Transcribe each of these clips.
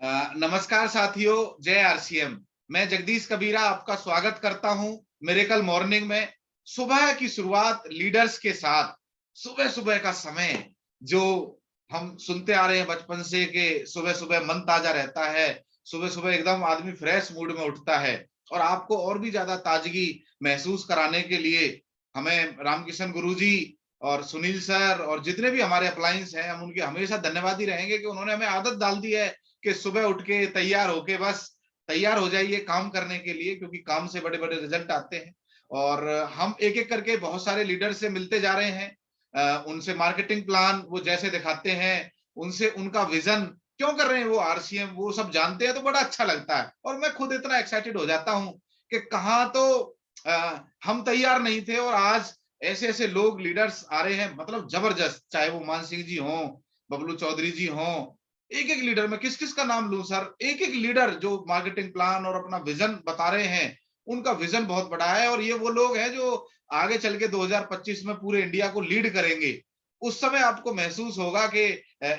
नमस्कार साथियों, जय आरसीएम। मैं जगदीश कबीरा आपका स्वागत करता हूं मिरेकल मॉर्निंग में। सुबह की शुरुआत लीडर्स के साथ, सुबह सुबह का समय जो हम सुनते आ रहे हैं बचपन से कि सुबह सुबह मन ताजा रहता है, सुबह सुबह एकदम आदमी फ्रेश मूड में उठता है। और आपको और भी ज्यादा ताजगी महसूस कराने के लिए हमें रामकिशन गुरुजी और सुनील सर और जितने भी हमारे अप्लायंस हैं, हम उनके हमेशा धन्यवादी रहेंगे कि उन्होंने हमें आदत डाल दी है कि सुबह उठ के तैयार होके बस तैयार हो जाइए काम करने के लिए, क्योंकि काम से बड़े बड़े रिजल्ट आते हैं। और हम एक एक करके बहुत सारे लीडर से मिलते जा रहे हैं। उनसे मार्केटिंग प्लान वो जैसे दिखाते हैं, उनसे उनका विजन क्यों कर रहे हैं वो आरसीएम, वो सब जानते हैं तो बड़ा अच्छा लगता है। और मैं खुद इतना एक्साइटेड हो जाता हूँ कि कहाँ तो हम तैयार नहीं थे और आज ऐसे ऐसे लोग लीडर्स आ रहे हैं, मतलब जबरदस्त। चाहे वो मान सिंह जी हों, बबलू चौधरी जी हों, एक एक लीडर, मैं किस किस का नाम लूं सर, एक एक लीडर जो मार्केटिंग प्लान और अपना विजन बता रहे हैं, उनका विजन बहुत बड़ा है। और ये वो लोग हैं जो आगे चल के 2025 में पूरे इंडिया को लीड करेंगे। उस समय आपको महसूस होगा कि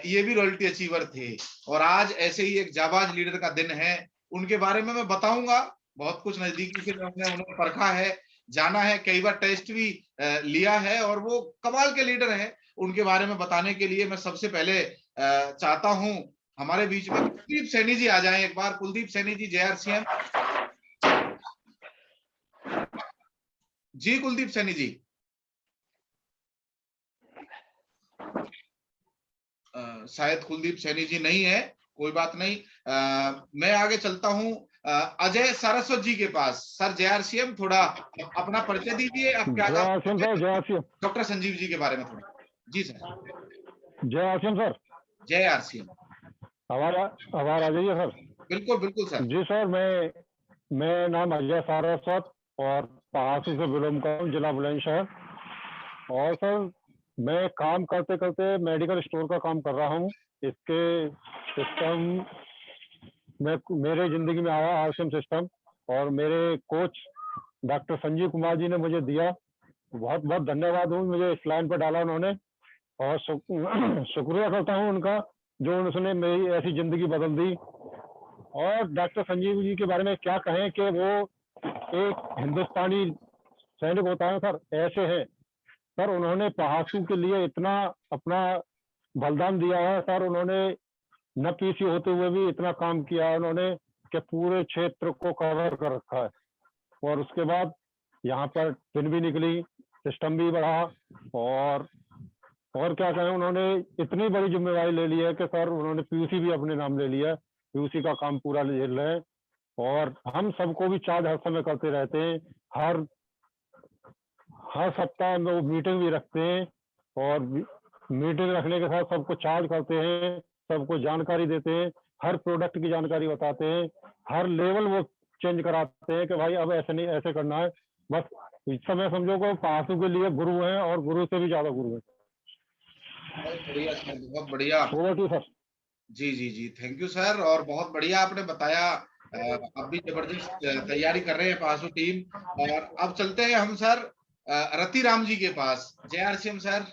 ये भी रॉयल्टी अचीवर थे। और आज ऐसे ही एक जाबाज लीडर का दिन है, उनके बारे में मैं बताऊंगा। बहुत कुछ नजदीकी से हमने उन्हें परखा है, जाना है, कई बार टेस्ट भी लिया है, और वो कमाल के लीडर हैं। उनके बारे में बताने के लिए मैं सबसे पहले चाहता हूं हमारे बीच में कुलदीप सैनी जी आ जाएं एक बार। कुलदीप सैनी जी, जेआरसीएम जी। कुलदीप सैनी जी, शायद कुलदीप सैनी जी नहीं है, कोई बात नहीं। मैं आगे चलता हूं अजय सारस्वत जी के पास। सर जेआरसीएम, थोड़ा अपना परिचय दीजिए, आप क्या जय काम आसिम करते सर, हैं, जय आसिम। डॉक्टर संजीव जी के बारे में थोड़ा। जी सर। जय आसिम सर। जय आरसीएम। हमारा आवाज आ जाइए सर। बिल्कुल बिल्कुल सर। जी सर, मैं नाम अजय सारस्वत और पहाड़सी से बिलोंग करता हूँ, जिला बुलंदशहर। और सर, मैं काम करते करते मेडिकल स्टोर का काम कर रहा हूँ। इसके सिस्टम में मेरे जिंदगी में आया आरसीएम सिस्टम, और मेरे कोच डॉक्टर संजीव कुमार जी ने मुझे दिया। बहुत बहुत धन्यवाद हूँ, मुझे इस लाइन पर डाला उन्होंने। और शुक्रिया करता हूँ उनका, जो उसने मेरी ऐसी जिंदगी बदल दी। और डॉक्टर संजीव जी के बारे में क्या कहें कि वो एक हिंदुस्तानी सैनिक होता है सर, ऐसे है सर। उन्होंने पहासू के लिए इतना अपना बलिदान दिया है सर। उन्होंने न पीसी होते हुए भी इतना काम किया है उन्होंने कि पूरे क्षेत्र को कवर कर रखा है। और उसके बाद यहाँ पर पिन भी निकली, सिस्टम भी बढ़ा, और क्या कहें, उन्होंने इतनी बड़ी जिम्मेवारी ले ली है कि सर उन्होंने पीयूसी भी अपने नाम ले लिया है। पीयूसी का काम पूरा ले रहे हैं, और हम सबको भी चार्ज हर समय करते रहते हैं। हर हर सप्ताह में वो मीटिंग भी रखते हैं, और मीटिंग रखने के साथ सबको चार्ज करते हैं, सबको जानकारी देते हैं, हर प्रोडक्ट की जानकारी बताते हैं, हर लेवल वो चेंज कराते हैं कि भाई अब ऐसे नहीं, ऐसे करना है। बस इस समय समझो को पासू के लिए गुरु हैं, और गुरु से भी ज्यादा गुरु है। बहुत बढ़िया सर, बहुत बढ़िया। Over to sir. जी जी जी, थैंक यू सर। और बहुत बढ़िया आपने बताया। अब भी जबरदस्त तैयारी कर रहे हैं पासू टीम। और अब चलते हैं हम सर रति राम जी के पास। जय आरसीएम सर।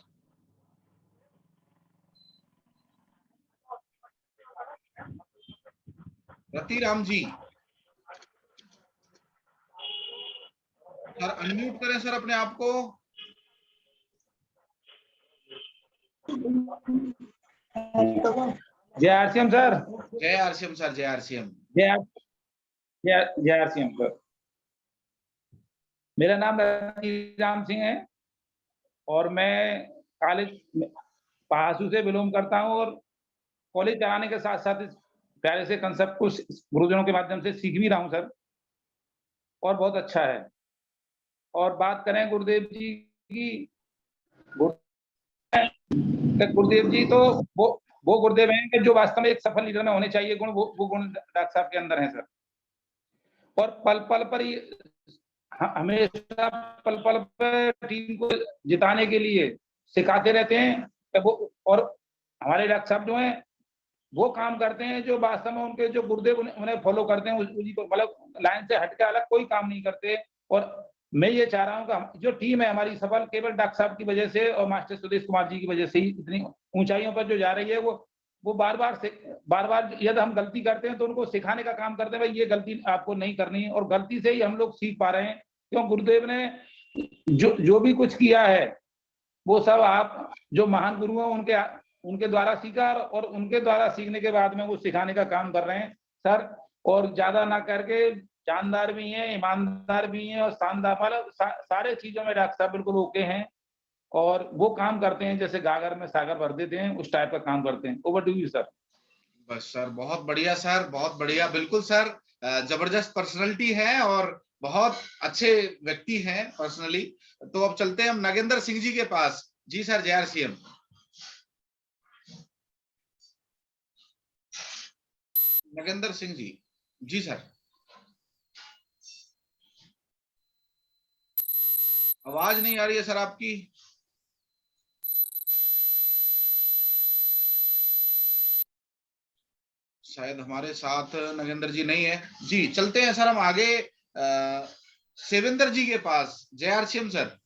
रति राम जी, सर अनम्यूट करें सर अपने आप को। जय आरसीएम सर। जय आरसीएम सर, जय आरसीएम। जय जय आरसीएम सर। मेरा नाम राम सिंह है, और मैं कॉलेज पहासू से बिलोंग करता हूं, और कॉलेज चलाने के साथ साथ इस प्यारे से कंसेप्ट को गुरुजनों के माध्यम से सीख भी रहा हूं सर, और बहुत अच्छा है। और बात करें गुरुदेव जी की, गुरुदेव जी तो वो गुरुदेव हैं कि जो वास्तव में एक सफल लीडर में होने चाहिए गुण, वो गुण डॉक्टर साहब के अंदर है सर। और पल पल पर हमेशा पल पल पर टीम को जिताने के लिए सिखाते रहते हैं। वो और हमारे डॉक्टर साहब जो हैं वो काम करते हैं जो वास्तव में उनके जो गुरुदेव उन्हें फॉलो करते हैं, उसी को मतलब लाइन से हटकर अलग कोई काम नहीं करते। और मैं ये चाह रहा हूँ कि जो टीम है हमारी सफल केवल डॉक्टर साहब की वजह से और मास्टर सुदेश कुमार जी की वजह से ही इतनी ऊंचाइयों पर जो जा रही है, वो वो बार बार यदि हम गलती करते हैं तो उनको सिखाने का काम करते हैं, भाई ये गलती आपको नहीं करनी है, और गलती से ही हम लोग सीख पा रहे हैं। क्यों गुरुदेव ने जो भी कुछ किया है वो सब आप जो महान गुरु हैं उनके द्वारा सीखा, और उनके द्वारा सीखने के बाद में वो सिखाने का काम कर रहे हैं सर। और ज्यादा ना करके जानदार भी हैं, ईमानदार भी हैं और शानदार, मतलब सारे चीजों में डॉक्टर साहब बिल्कुल ओके हैं, और वो काम करते हैं जैसे गागर में सागर भर देते हैं, उस टाइप का काम करते हैं। Over to you sir. बस सर, बहुत बढ़िया सर, बहुत बढ़िया, बिल्कुल सर। जबरदस्त पर्सनालिटी है और बहुत अच्छे व्यक्ति हैं पर्सनली। तो अब चलते हैं हम नागेंद्र सिंह जी के पास। जी सर, JRCM। नागेंद्र सिंह जी, जी सर। आवाज नहीं आ रही है सर आपकी। शायद हमारे साथ नागेंद्र जी नहीं है। जी चलते हैं सर हम आगे सेविंदर जी के पास। JRCM sir.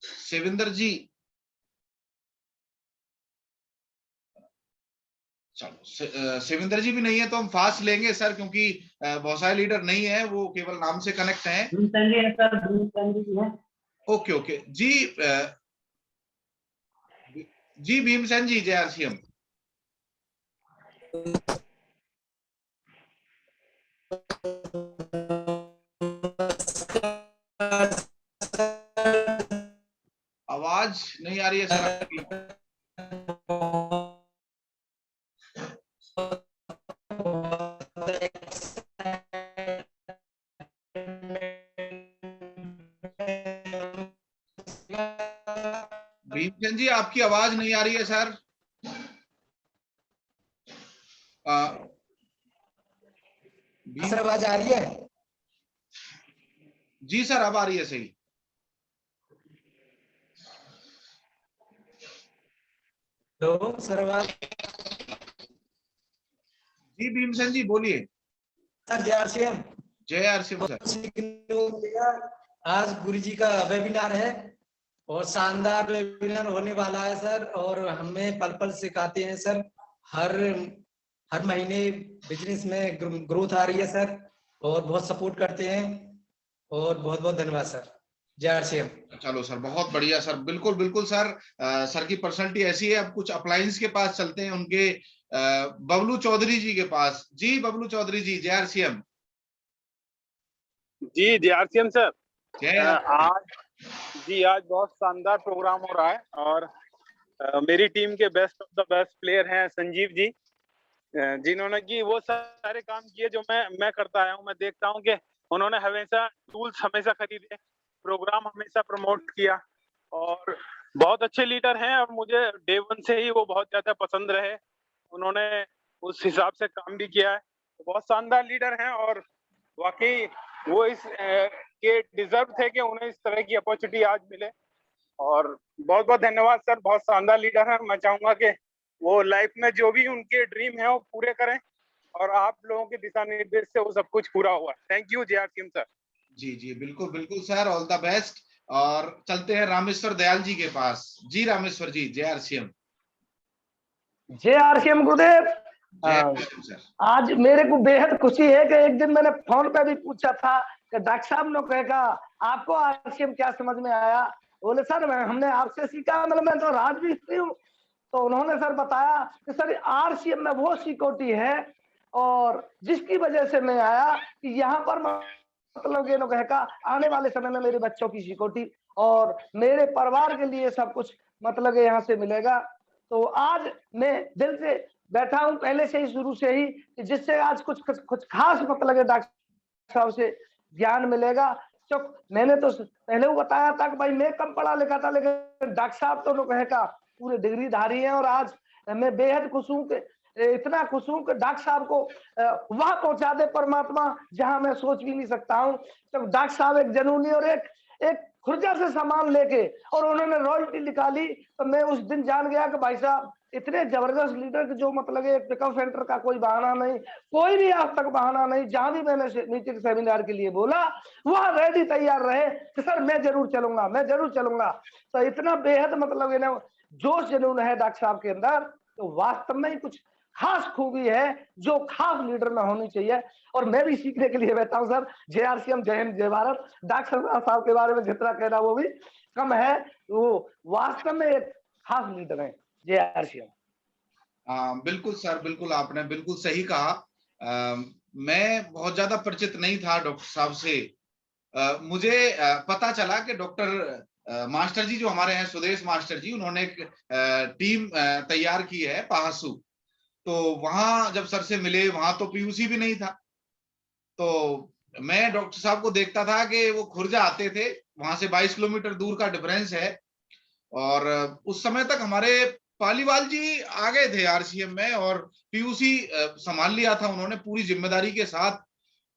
सेविंदर जी, चलो सेविंदर जी भी नहीं है तो हम फास्ट लेंगे सर, क्योंकि बहुत सारे लीडर नहीं है, वो केवल नाम से कनेक्ट हैं। ओके ओके जी। जी भीमसेन जी, JRCM। आवाज नहीं आ रही है सर आपकी। भीमसेन जी, आपकी आवाज नहीं आ रही है सर। सर आवाज आ रही है? जी सर, अब आ रही है सही। तो सर आवाज। जी भीमसेन जी बोलिए। Sir JRCM। JRCM sir. आज गुरु जी का वेबिनार है और शानदार वेबिनार होने वाला है सर, और हमें पल पल सिखाते हैं सर। हर महीने बिजनेस में ग्रोथ आ रही है सर, और बहुत सपोर्ट करते हैं, और बहुत बहुत धन्यवाद सर। JRCM। चलो सर, बहुत बढ़िया सर, बिल्कुल बिल्कुल सर। सर की पर्सनालिटी ऐसी है। अब कुछ अप्लायंस के पास चलते हैं, उनके बबलू चौधरी जी के पास। जी बबलू चौधरी जी, JRCM। जी JRCM सर। आज आज बहुत शानदार प्रोग्राम हो रहा है, और मेरी टीम के best of the best player हैं संजीव जी, जिन्होंने कि वो सारे काम किए जो मैं करता आया हूँ। मैं देखता हूँ कि उन्होंने हमेशा टूल्स हमेशा खरीदे, प्रोग्राम हमेशा प्रमोट किया, और बहुत अच्छे लीडर हैं, और मुझे डे वन से ही वो बहुत ज्यादा पसंद रहे। उन्होंने उस हिसाब से काम भी किया है। बहुत शानदार लीडर हैं, और वाकई वो इस के डिजर्व थे कि उन्हें इस तरह की अपॉर्चुनिटी आज मिले। और बहुत बहुत धन्यवाद सर, बहुत शानदार लीडर है। मैं चाहूंगा कि वो लाइफ में जो भी उनके ड्रीम है वो पूरे करें, और आप लोगों के दिशा निर्देश से वो सब कुछ पूरा हुआ। Thank you JRCM sir. जी जी बिल्कुल बिल्कुल सर, ऑल द बेस्ट। और चलते हैं रामेश्वर दयाल जी के पास। जी रामेश्वर जी, JRCM। JRCM गुरुदेव। सर, आज मेरे को बेहद खुशी है कि एक दिन मैंने फोन पे भी पूछा था कि डॉक्टर साहब ने कहा आपको RCM क्या समझ में आया। बोले सर हमने आपसे सीखा, मतलब मैं तो राज भी स्त्री हूँ। तो उन्होंने सर बताया कि सर RCM में वो सिक्योरिटी है, और जिसकी वजह से मैं आया कि यहाँ पर मतलब ये का आने वाले समय में मेरे बच्चों की सिक्योरिटी और मेरे परिवार के लिए सब कुछ मतलब यहाँ से मिलेगा। तो आज मैं दिल से बैठा हूं, पहले से ही शुरू से ही, जिससे आज कुछ खास मतलब डॉक्टर साहब से ज्ञान मिलेगा। तो मैंने तो पहले वो बताया था कि भाई मैं कम पढ़ा लिखा था, लेकिन डॉक्टर साहब तो लोग का पूरे डिग्री धारी है। और आज मैं बेहद खुश हूँ कि इतना खुश हूँ कि डॉक्टर साहब को वहां पहुंचा दे परमात्मा जहां मैं सोच भी नहीं सकता हूँ। तो डॉक्टर साहब एक जनूनी और एक खुर्जा से सामान लेके और उन्होंने रॉयल्टी निकाली, तो मैं उस दिन जान गया कि भाई साहब इतने जबरदस्त लीडर कि जो मतलब एक पिकअप सेंटर का कोई बहाना नहीं, कोई भी आज तक बहाना नहीं। जहां भी मैंने मीटिंग सेमिनार के लिए बोला, वहां रेडी तैयार रहे कि सर मैं जरूर चलूंगा, मैं जरूर चलूंगा। तो इतना बेहद मतलब इन्हें जोश जुनून है डॉक्टर साहब के अंदर, तो वास्तव में ही कुछ खास खूबी है जो खास लीडर में होनी चाहिए। और मैं भी सीखने के लिए बैठा हूँ सर। JRCM, जय हिंद जय भारत। डॉक्टर साहब के बारे में जितना कहना वो भी कम है, वो वास्तव में एक खास लीडर है JRCM। बिल्कुल सर, बिल्कुल आपने बिल्कुल सही कहा। मैं बहुत ज्यादा परिचित नहीं था डॉक्टर साहब से। मुझे पता चला कि डॉक्टर मास्टर जी जो हमारे हैं, सुदेश मास्टर जी, उन्होंने एक टीम तैयार की है पहासू। तो वहां जब सर से मिले, वहां तो PUC भी नहीं था। तो मैं डॉक्टर साहब को देखता था कि वो खुर्जा आते थे, वहां से 22 किलोमीटर दूर का डिफरेंस है। और उस समय तक हमारे पालीवाल जी आ गए थे RCM में, और PUC संभाल लिया था उन्होंने पूरी जिम्मेदारी के साथ।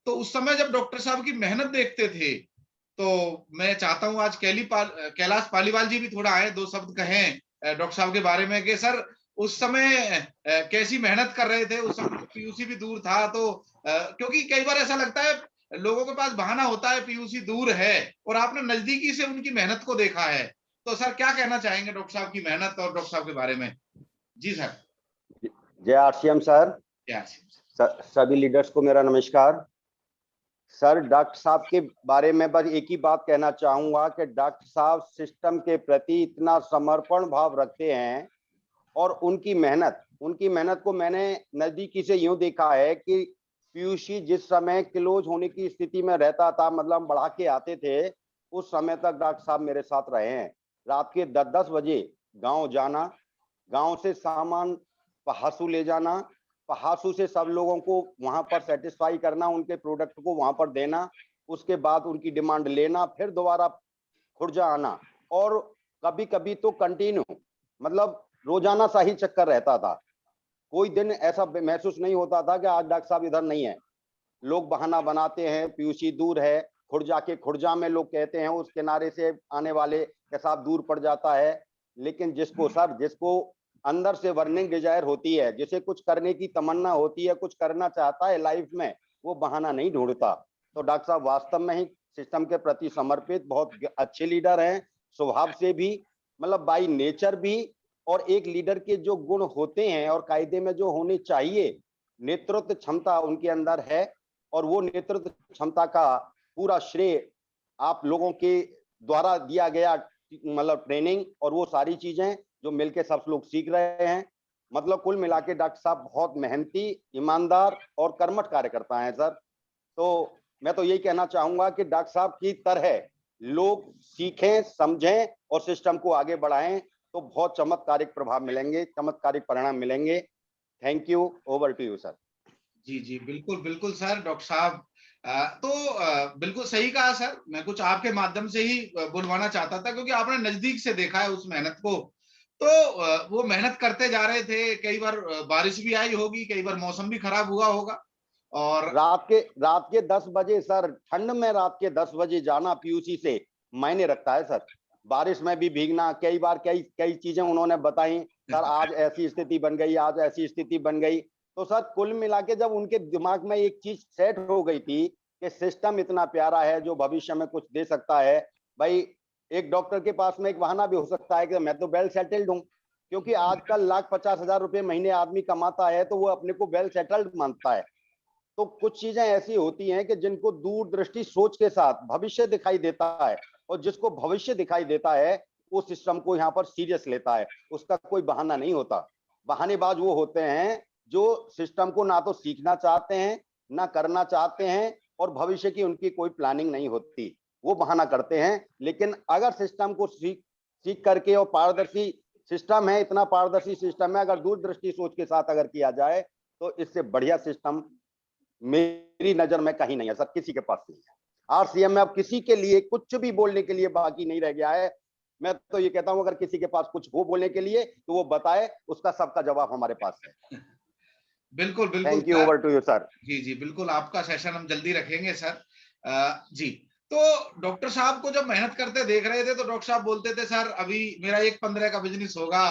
तो उस समय जब डॉक्टर साहब की मेहनत देखते थे, तो मैं चाहता हूं आज कैलाश पालीवाल जी भी थोड़ा आए, 2 शब्द कहें डॉक्टर साहब के बारे में कि सर उस समय कैसी मेहनत कर रहे थे। उस समय PUC भी दूर था। तो क्योंकि कई बार ऐसा लगता है लोगों के पास बहाना होता है, PUC दूर है, और आपने नजदीकी से उनकी मेहनत को देखा है। तो सर क्या कहना चाहेंगे डॉक्टर साहब की मेहनत और डॉक्टर साहब के बारे में? जी सर। JRCM सर, सभी लीडर्स को मेरा नमस्कार। सर, डॉक्टर साहब के बारे में बस एक ही बात कहना चाहूंगा कि डॉक्टर साहब सिस्टम के प्रति इतना समर्पण भाव रखते हैं, और उनकी मेहनत को मैंने नजदीकी से यूं देखा है कि PUC जिस समय क्लोज होने की स्थिति में रहता था, मतलब बढ़ा के आते थे, उस समय तक डॉक्टर साहब मेरे साथ रहे हैं। रात के 10-10 बजे गांव जाना, गांव से सामान पहासू ले जाना, पहासू से सब लोगों को वहां पर सेटिस्फाई करना, उनके प्रोडक्ट को वहां पर देना, उसके बाद उनकी डिमांड लेना, फिर दोबारा खुर्जा आना। और कभी कभी तो कंटिन्यू, मतलब रोजाना सा ही चक्कर रहता था। कोई दिन ऐसा महसूस नहीं होता था कि आज डॉक्टर साहब इधर नहीं है। लोग बहाना बनाते हैं PUC दूर है, खुर्जा में लोग कहते हैं उस किनारे से आने वाले के साथ दूर पड़ जाता है। लेकिन जिसको अंदर से बर्निंग डिजायर होती है, जिसे कुछ करने की तमन्ना होती है, कुछ करना चाहता है लाइफ में, वो बहाना नहीं ढूंढता। तो डॉक्टर साहब वास्तव में ही सिस्टम के प्रति समर्पित बहुत अच्छे लीडर हैं, स्वभाव से भी, मतलब बाई नेचर भी। और एक लीडर के जो गुण होते हैं और कायदे में जो होने चाहिए, नेतृत्व क्षमता उनके अंदर है। और वो नेतृत्व क्षमता का पूरा श्रेय आप लोगों के द्वारा दिया गया, मतलब ट्रेनिंग और वो सारी चीजें जो मिलके सब लोग सीख रहे हैं। मतलब कुल मिला के डॉक्टर साहब बहुत मेहनती, ईमानदार और कर्मठ कार्यकर्ता हैं सर। तो मैं तो यही कहना चाहूंगा कि डॉक्टर साहब की तरह लोग सीखें, समझें और सिस्टम को आगे बढ़ाएं, तो बहुत चमत्कारिक प्रभाव मिलेंगे, चमत्कारिक परिणाम मिलेंगे। Thank you. Over to you sir. जी जी, बिल्कुल बिल्कुल सर। डॉक्टर साहब बिल्कुल सही कहा सर। मैं कुछ आपके माध्यम से ही बुलवाना चाहता था, क्योंकि आपने नजदीक से देखा है उस मेहनत को। तो वो मेहनत करते जा रहे थे। कई बार बारिश भी आई होगी, कई बार मौसम भी खराब हुआ होगा। और रात के 10 बजे सर, ठंड में रात के 10 बजे जाना PUC से मायने रखता है सर। बारिश में भी भीगना, कई बार कई चीजें उन्होंने बताई सर, आज ऐसी स्थिति बन गई, आज ऐसी स्थिति बन गई। तो सर कुल मिला के जब उनके दिमाग में एक चीज सेट हो गई थी कि सिस्टम इतना प्यारा है जो भविष्य में कुछ दे सकता है। भाई, एक डॉक्टर के पास में एक बहाना भी हो सकता है कि मैं तो वेल सेटल्ड हूँ, क्योंकि आजकल 1,50,000 रुपए महीने आदमी कमाता है, तो वो अपने को वेल सेटल्ड मानता है। तो कुछ चीजें ऐसी होती हैं कि जिनको दूरदृष्टि सोच के साथ भविष्य दिखाई देता है, और जिसको भविष्य दिखाई देता है वो सिस्टम को यहाँ पर सीरियस लेता है। उसका कोई बहाना नहीं होता। बहानेबाज वो होते हैं जो सिस्टम को ना तो सीखना चाहते हैं, ना करना चाहते हैं, और भविष्य की उनकी कोई प्लानिंग नहीं होती, वो बहाना करते हैं। लेकिन अगर सिस्टम को सीख करके, और पारदर्शी सिस्टम है, इतना पारदर्शी सिस्टम है, अगर दूरदृष्टि सोच के साथ अगर किया जाए तो इससे बढ़िया सिस्टम मेरी नजर में कहीं नहीं है सर, किसी के पास नहीं है। RCM में अब किसी के लिए कुछ भी बोलने के लिए बाकी नहीं रह गया है। मैं तो ये कहता हूं, अगर किसी के पास कुछ हो बोलने के लिए तो वो बताए, उसका सबका जवाब हमारे पास है। बिल्कुल बिल्कुल। Thank you. Over to you sir. जी जी, बिल्कुल आपका सेशन हम जल्दी रखेंगे सर। जी, तो डॉक्टर साहब को जब मेहनत करते देख रहे थे, तो डॉक्टर साहब बोलते थे सर अभी मेरा 1-15 का बिजनेस होगा,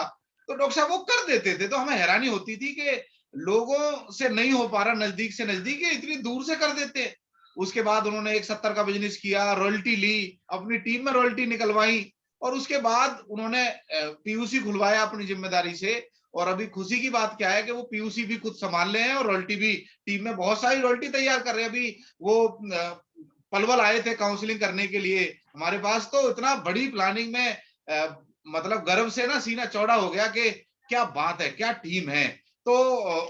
तो डॉक्टर साहब वो कर देते थे। तो हमें हैरानी होती थी कि लोगों से नहीं हो पा रहा, नजदीक से नजदीक, इतनी दूर से कर देते। उसके बाद उन्होंने एक 70 का बिजनेस किया, रॉयल्टी ली, अपनी टीम में रॉयल्टी निकलवाई, और उसके बाद उन्होंने पीयूसी खुलवाया अपनी जिम्मेदारी से। और अभी खुशी की बात क्या है कि वो पीयूसी भी खुद संभाल रहे हैं और रॉयल्टी भी, टीम में बहुत सारी रॉयल्टी तैयार कर रहे हैं। अभी वो पलवल आए थे काउंसलिंग करने के लिए हमारे पास, तो इतना बड़ी प्लानिंग में मतलब गर्व से ना सीना चौड़ा हो गया कि क्या बात है, क्या टीम है। तो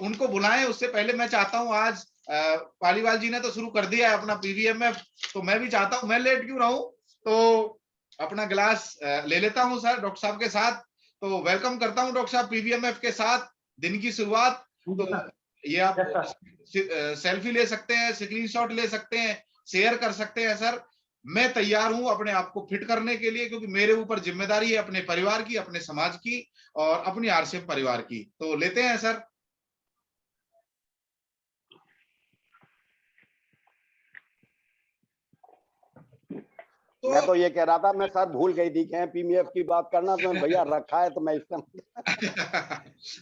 उनको बुलाएं। उससे पहले मैं चाहता हूं, आज पालीवाल जी ने तो शुरू कर दिया है अपना पीवीएमएफ, तो मैं भी चाहता हूं, मैं लेट क्यों रहूं, तो अपना गिलास ले लेता हूं सर डॉक्टर साहब के साथ। तो वेलकम करता हूं डॉक्टर साहब पीवीएमएफ के साथ दिन की शुरुआत। तो ये आप सेल्फी ले सकते हैं, स्क्रीनशॉट ले सकते हैं, शेयर कर सकते हैं सर। मैं तैयार हूं अपने आप को फिट करने के लिए, क्योंकि मेरे ऊपर जिम्मेदारी है अपने परिवार की, अपने समाज की और अपनी आरसीएम परिवार की। तो लेते हैं सर। मैं तो ये कह रहा था, मैं सर भूल गई थी कि पीवीएफ की बात करना, तो भैया रखा है तो मैं इसका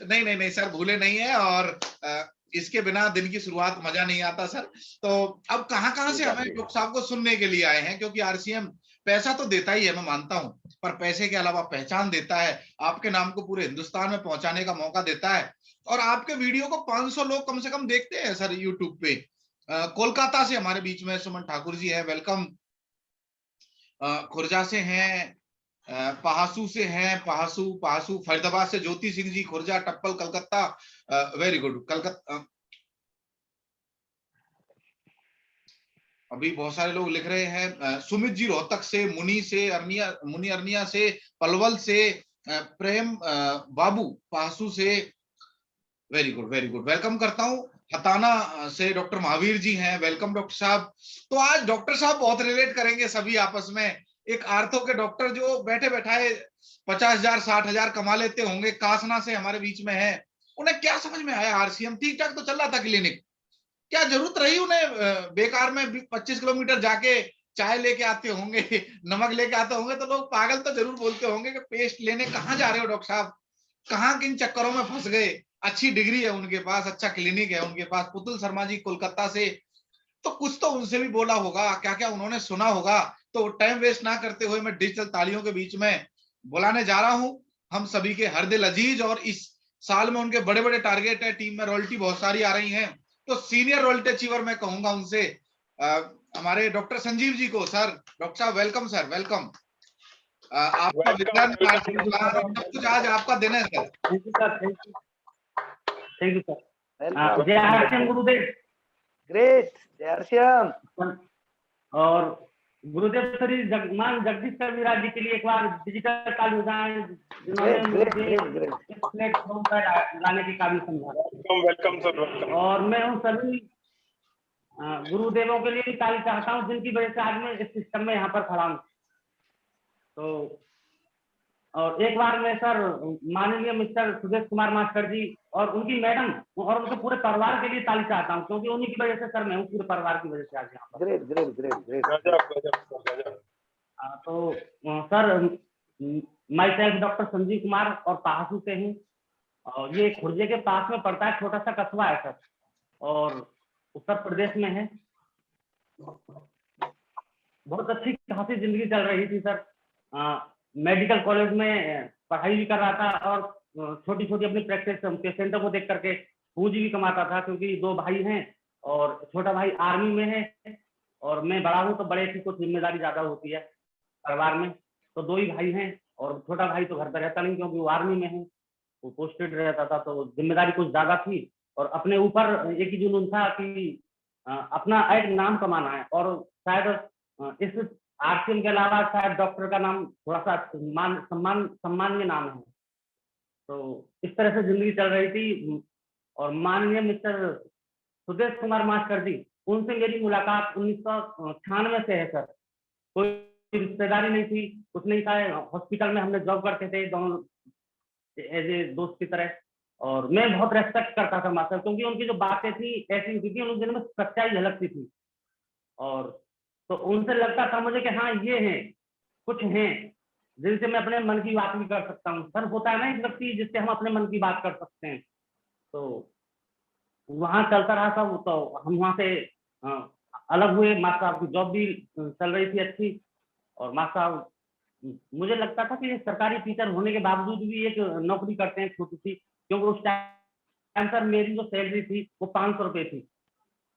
नहीं नहीं नहीं सर, भूले नहीं है। और इसके बिना दिन की शुरुआत मजा नहीं आता सर। तो अब कहां से हमें डॉक्टर साहब को सुनने के लिए आए हैं, क्योंकि आरसीएम पैसा तो देता ही है, मैं मानता हूं, पर पैसे के अलावा पहचान देता है, आपके नाम को पूरे हिंदुस्तान में पहुंचाने का मौका देता है। और आपके वीडियो को 500 लोग कम से कम देखते हैं सर यूट्यूब पे। कोलकाता से हमारे बीच में सुमन ठाकुर जी है, वेलकम। खुर्जा से हैं, पहासू से हैं, पहासू फरीदाबाद से ज्योति सिंह जी, खुर्जा, टप्पल, कलकत्ता, वेरी गुड, कलकत्ता। अभी बहुत सारे लोग लिख रहे हैं, सुमित जी रोहतक से, मुनि अरनिया से, पलवल से, प्रेम बाबू पहासू से, very good very good, welcome करता हूं। हताना से डॉक्टर महावीर जी हैं, वेलकम डॉक्टर साहब। तो आज डॉक्टर साहब बहुत रिलेट करेंगे सभी आपस में। एक आर्थो के डॉक्टर जो बैठे बैठाए 50,000 60,000 कमा लेते होंगे, कासना से हमारे बीच में है, उन्हें क्या समझ में आया आरसीएम? ठीक ठाक तो चल रहा था क्लिनिक, क्या जरूरत रही उन्हें बेकार में 25 किलोमीटर जाके चाय लेके आते होंगे, नमक लेके आते होंगे, तो लोग पागल तो जरूर बोलते होंगे कि पेस्ट लेने कहाँ जा रहे हो डॉक्टर साहब, कहाँ किन चक्करों में फंस गए। अच्छी डिग्री है उनके पास, अच्छा क्लिनिक है उनके पास। पुतुल शर्मा जी कोलकाता से, तो कुछ तो उनसे भी बोला होगा, क्या क्या उन्होंने सुना होगा। तो टाइम वेस्ट ना करते हुए मैं डिजिटल तालियों के बीच में बुलाने जा रहा हूं हम सभी के हर दिल अजीज। और इस साल में उनके बड़े बड़े टारगेट है, टीम में रॉयल्टी बहुत सारी आ रही हैं, तो सीनियर रॉयल्टी अचीवर मैं कहूंगा उनसे हमारे डॉक्टर संजीव जी को। सर डॉक्टर साहब वेलकम सर, वेलकम। आपका विज्ञान सब कुछ आज आपका दिन है sir. Thank you sir, thank you sir. जय आरसीएम गुरुदेव। ग्रेट, जय आरसीएम। और गुरुदेव श्री मान जगदीश कबीरा जी के लिए एक बार डिजिटल ताली बजाएं, जिन्होंने मुझे इस प्लेटफॉर्म पर लाने की काबिल समझा। Welcome sir, welcome. और मैं उन सभी गुरुदेवों के लिए भी ताली चाहता हूँ जिनकी वजह से आज मैं इस सिस्टम में यहाँ पर खड़ा हूँ। तो और एक बार मैं सर माननीय मिस्टर सुदेश कुमार मास्टर जी और उनकी मैडम और उनके पूरे परिवार के लिए ताली चाहता हूँ, क्योंकि उन्हीं की वजह से सर मैं हूँ, पूरे परिवार की वजह से आज यहाँ पर। Great great great great. तो sir myself doctor Sanjeev Kumar और पहासू से हूँ, और ये खुर्जे के पास में पड़ता है, छोटा सा कस्बा है सर, और उत्तर प्रदेश में है। बहुत अच्छी खासी जिंदगी चल रही थी सर। मेडिकल कॉलेज में पढ़ाई भी कर रहा था और छोटी छोटी अपनी प्रैक्टिस पेशेंटों को देख करके पूंजी भी कमाता था, क्योंकि 2 भाई हैं और छोटा भाई आर्मी में है और मैं बड़ा हूँ, तो बड़े की कुछ जिम्मेदारी ज्यादा होती है परिवार में। तो 2 ही भाई हैं और छोटा भाई तो घर पर रहता नहीं, क्योंकि वो आर्मी में है, वो पोस्टेड रहता था, तो जिम्मेदारी कुछ ज्यादा थी। और अपने ऊपर एक ही जुनून था कि अपना एक नाम कमाना है, और शायद इस आरसीएम के अलावा शायद डॉक्टर का नाम थोड़ा सा सम्मान्य नाम है। तो इस तरह से जिंदगी चल रही थी। और माननीय मिस्टर सुदेश कुमार मास्टर जी, उनसे मेरी मुलाकात 1996 से है सर। कोई रिश्तेदारी नहीं थी, कुछ नहीं था, हॉस्पिटल में हमने जॉब करते थे दोनों एज ए दोस्त की तरह। और मैं बहुत रेस्पेक्ट करता था मास्टर, क्योंकि उनकी जो बातें थी ऐसी होती थी, उनके में सच्चाई झलकती थी। और तो उनसे लगता था मुझे कि हाँ ये हैं, कुछ हैं जिनसे मैं अपने मन की बात भी कर सकता हूँ। सर होता है ना एक व्यक्ति जिससे हम अपने मन की बात कर सकते हैं, तो वहाँ चलता रहा सब। तो हम वहाँ से अलग हुए। मास्टर साहब की जॉब भी चल रही थी अच्छी, और मास्टर साहब मुझे लगता था कि सरकारी टीचर होने के बावजूद भी एक नौकरी करते हैं छोटी सी, क्योंकि उस टाइम सर मेरी जो सैलरी थी वो 500 रुपये थी।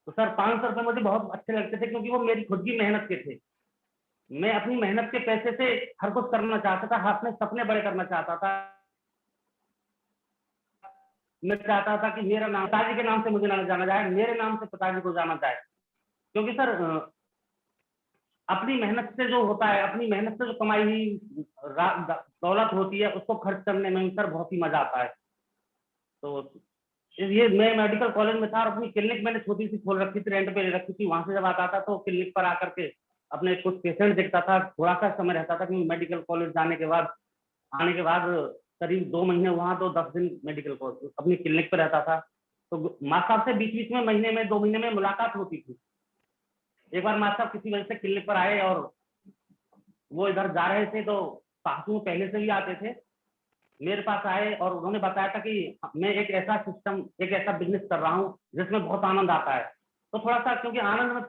तो सर 500 रुपये मुझे बहुत अच्छे लगते थे, क्योंकि वो मेरी खुद की मेहनत के थे। मैं अपनी मेहनत के पैसे से हर कुछ करना चाहता था, अपने सपने बड़े करना चाहता था। मैं चाहता था कि मेरा नाम पिताजी के नाम से मुझे ना जाना जाए, मेरे नाम से पिताजी को जाना जाए। क्योंकि सर अपनी मेहनत से जो होता है, अपनी मेहनत से जो कमाई हुई दौलत होती है, उसको खर्च करने में सर बहुत ही मजा आता है। तो ये मैं मेडिकल कॉलेज में था और अपनी क्लिनिक मैंने छोटी सी खोल रखी थी, रेंट पे ले रखी थी। वहां से जब आता था तो क्लिनिक पर आकर के अपने कुछ पेशेंट देखता था। थोड़ा सा समय रहता था कि मेडिकल कॉलेज जाने के बाद आने के बाद करीब 2 महीने वहां तो 10 दिन मेडिकल कॉलेज अपनी क्लिनिक पे रहता था। तो मास्टर साहब से बीच बीच में महीने में 2 महीने में मुलाकात होती थी। एक बार मास्टर साहब किसी वजह से क्लिनिक पर आए और वो इधर जा रहे थे, तो पासू पहले से ही आते थे, मेरे पास आए और उन्होंने बताया था कि मैं एक ऐसा सिस्टम, एक ऐसा बिजनेस कर रहा हूँ जिसमें बहुत आनंद आता है। तो थोड़ा सा क्योंकि आनंद में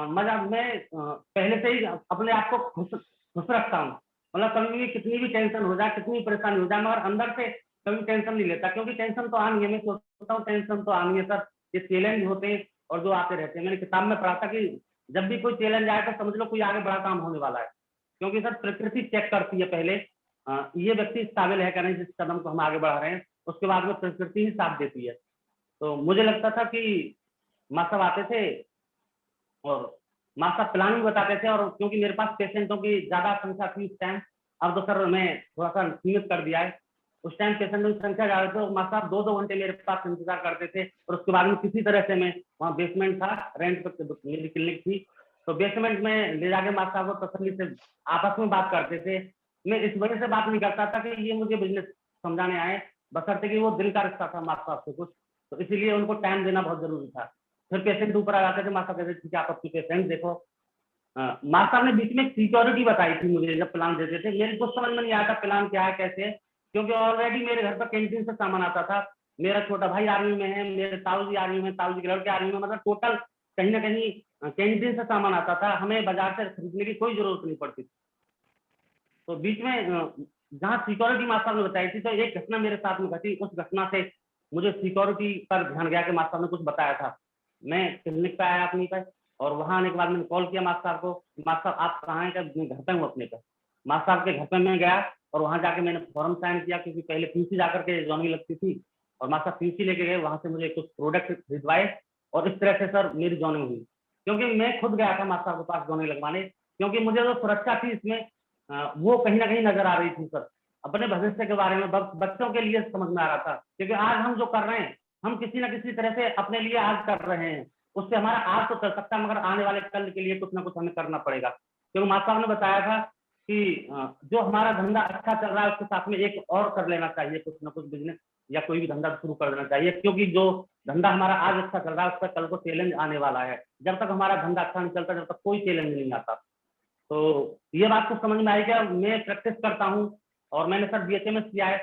मजा, मैं पहले से ही अपने आप को खुश रखता हूँ। मतलब कभी भी कितनी भी टेंशन हो जाए, कितनी परेशानी हो जाए, मगर अंदर से कभी टेंशन नहीं लेता, क्योंकि टेंशन तो आनी है। मैं सोचता हूँ टेंशन तो आनी है सर, ये चैलेंज होते हैं और जो आते रहते हैं। मैंने किताब में पढ़ा था कि जब भी कोई चैलेंज आए तो समझ लो कोई आगे बड़ा काम होने वाला है, क्योंकि सर प्रकृति चेक करती है पहले ये व्यक्ति इस काबिल है क्या नहीं, जिस कदम को हम आगे बढ़ा रहे हैं, उसके बाद में प्रकृति ही साथ देती है। तो मुझे लगता था कि मास्टर आते थे और मास्टर प्लानिंग बताते थे, और क्योंकि मेरे पास पेशेंटों की ज्यादा संख्या थी उस टाइम, अब तो सर मैं थोड़ा सा सीमित कर दिया है। उस टाइम पेशेंटों की संख्या ज्यादा थी, मास्टर 2-2 घंटे मेरे पास इंतजार करते थे, और उसके बाद में किसी तरह से मैं वहाँ बेसमेंट था, रेंट पर मेरी क्लिनिक थी, तो बेसमेंट में ले जाके मास्टर को तसल्ली से आपस में बात करते थे। मैं इस वजह से बात नहीं करता था कि ये मुझे बिजनेस समझाने आए, बशर्ते कि वो दिल का रिश्ता था मास्टर साहब से कुछ, तो इसीलिए उनको टाइम देना बहुत जरूरी था। फिर पेशेंट ऊपर आ जाते थे, मास्टर कहते ठीक है आप अपनी पेशेंट देखो। मास्टर साहब ने बीच में सिक्योरिटी बताई थी मुझे जब प्लान देते थे, मेरे को समझ में नहीं आया था प्लान क्या है कैसे है, क्योंकि ऑलरेडी मेरे घर पर कैंटीन से सामान आता था। मेरा छोटा भाई आर्मी में है, मेरे ताऊ जी आर्मी में, ताऊ जी के लड़के आर्मी में, मतलब टोटल कहीं ना कहीं कैंटीन से सामान आता था, हमें बाजार से खरीदने की कोई जरूरत नहीं पड़ती। तो बीच में जहाँ सिक्योरिटी मास्टर ने बताई थी, तो एक घटना मेरे साथ में घटी। उस घटना से मुझे सिक्योरिटी पर ध्यान गया कि मास्टर ने कुछ बताया था। मैं क्लिनिक पे आया अपनी पे, और वहां आने के बाद मैंने कॉल किया मास्टर साहब को, मास्टर आप कहाँ हैं? मैं घर पे हूँ अपने पे। मास्टर साहब के घर पे मैं गया और वहां जाके मैंने फॉर्म साइन किया, क्योंकि पहले पीसी जाकर के जॉइनिंग लगती थी, और मास्टर पीसी लेके गए, वहां से मुझे कुछ प्रोडक्ट खरीदवाए, और इस तरह से सर मेरी जॉइनिंग हुई। क्योंकि मैं खुद गया था मास्टर साहब के पास जॉइनिंग लगवाने, क्योंकि मुझे जो सुरक्षा थी इसमें वो कहीं ना कहीं नजर आ रही थी सर। अपने भविष्य के बारे में बच्चों के लिए समझ में आ रहा था, क्योंकि आज हम जो कर रहे हैं, हम किसी न किसी तरह से अपने लिए आज कर रहे हैं, उससे हमारा आज तो चल सकता है, मगर आने वाले कल के लिए कुछ ना कुछ हमें करना पड़ेगा। क्योंकि मास्टर साहब ने बताया था कि जो हमारा धंधा अच्छा चल रहा है उसके साथ में एक और कर लेना चाहिए, कुछ ना कुछ बिजनेस या कोई भी धंधा शुरू कर देना चाहिए, क्योंकि जो धंधा हमारा आज अच्छा चल रहा है उस पर कल को चैलेंज आने वाला है। जब तक हमारा धंधा अच्छा नहीं चलता, जब तक कोई चैलेंज नहीं आता। तो ये बात तो समझ में आई कि मैं प्रैक्टिस करता हूँ, और मैंने सर बीएचएमएस किया है,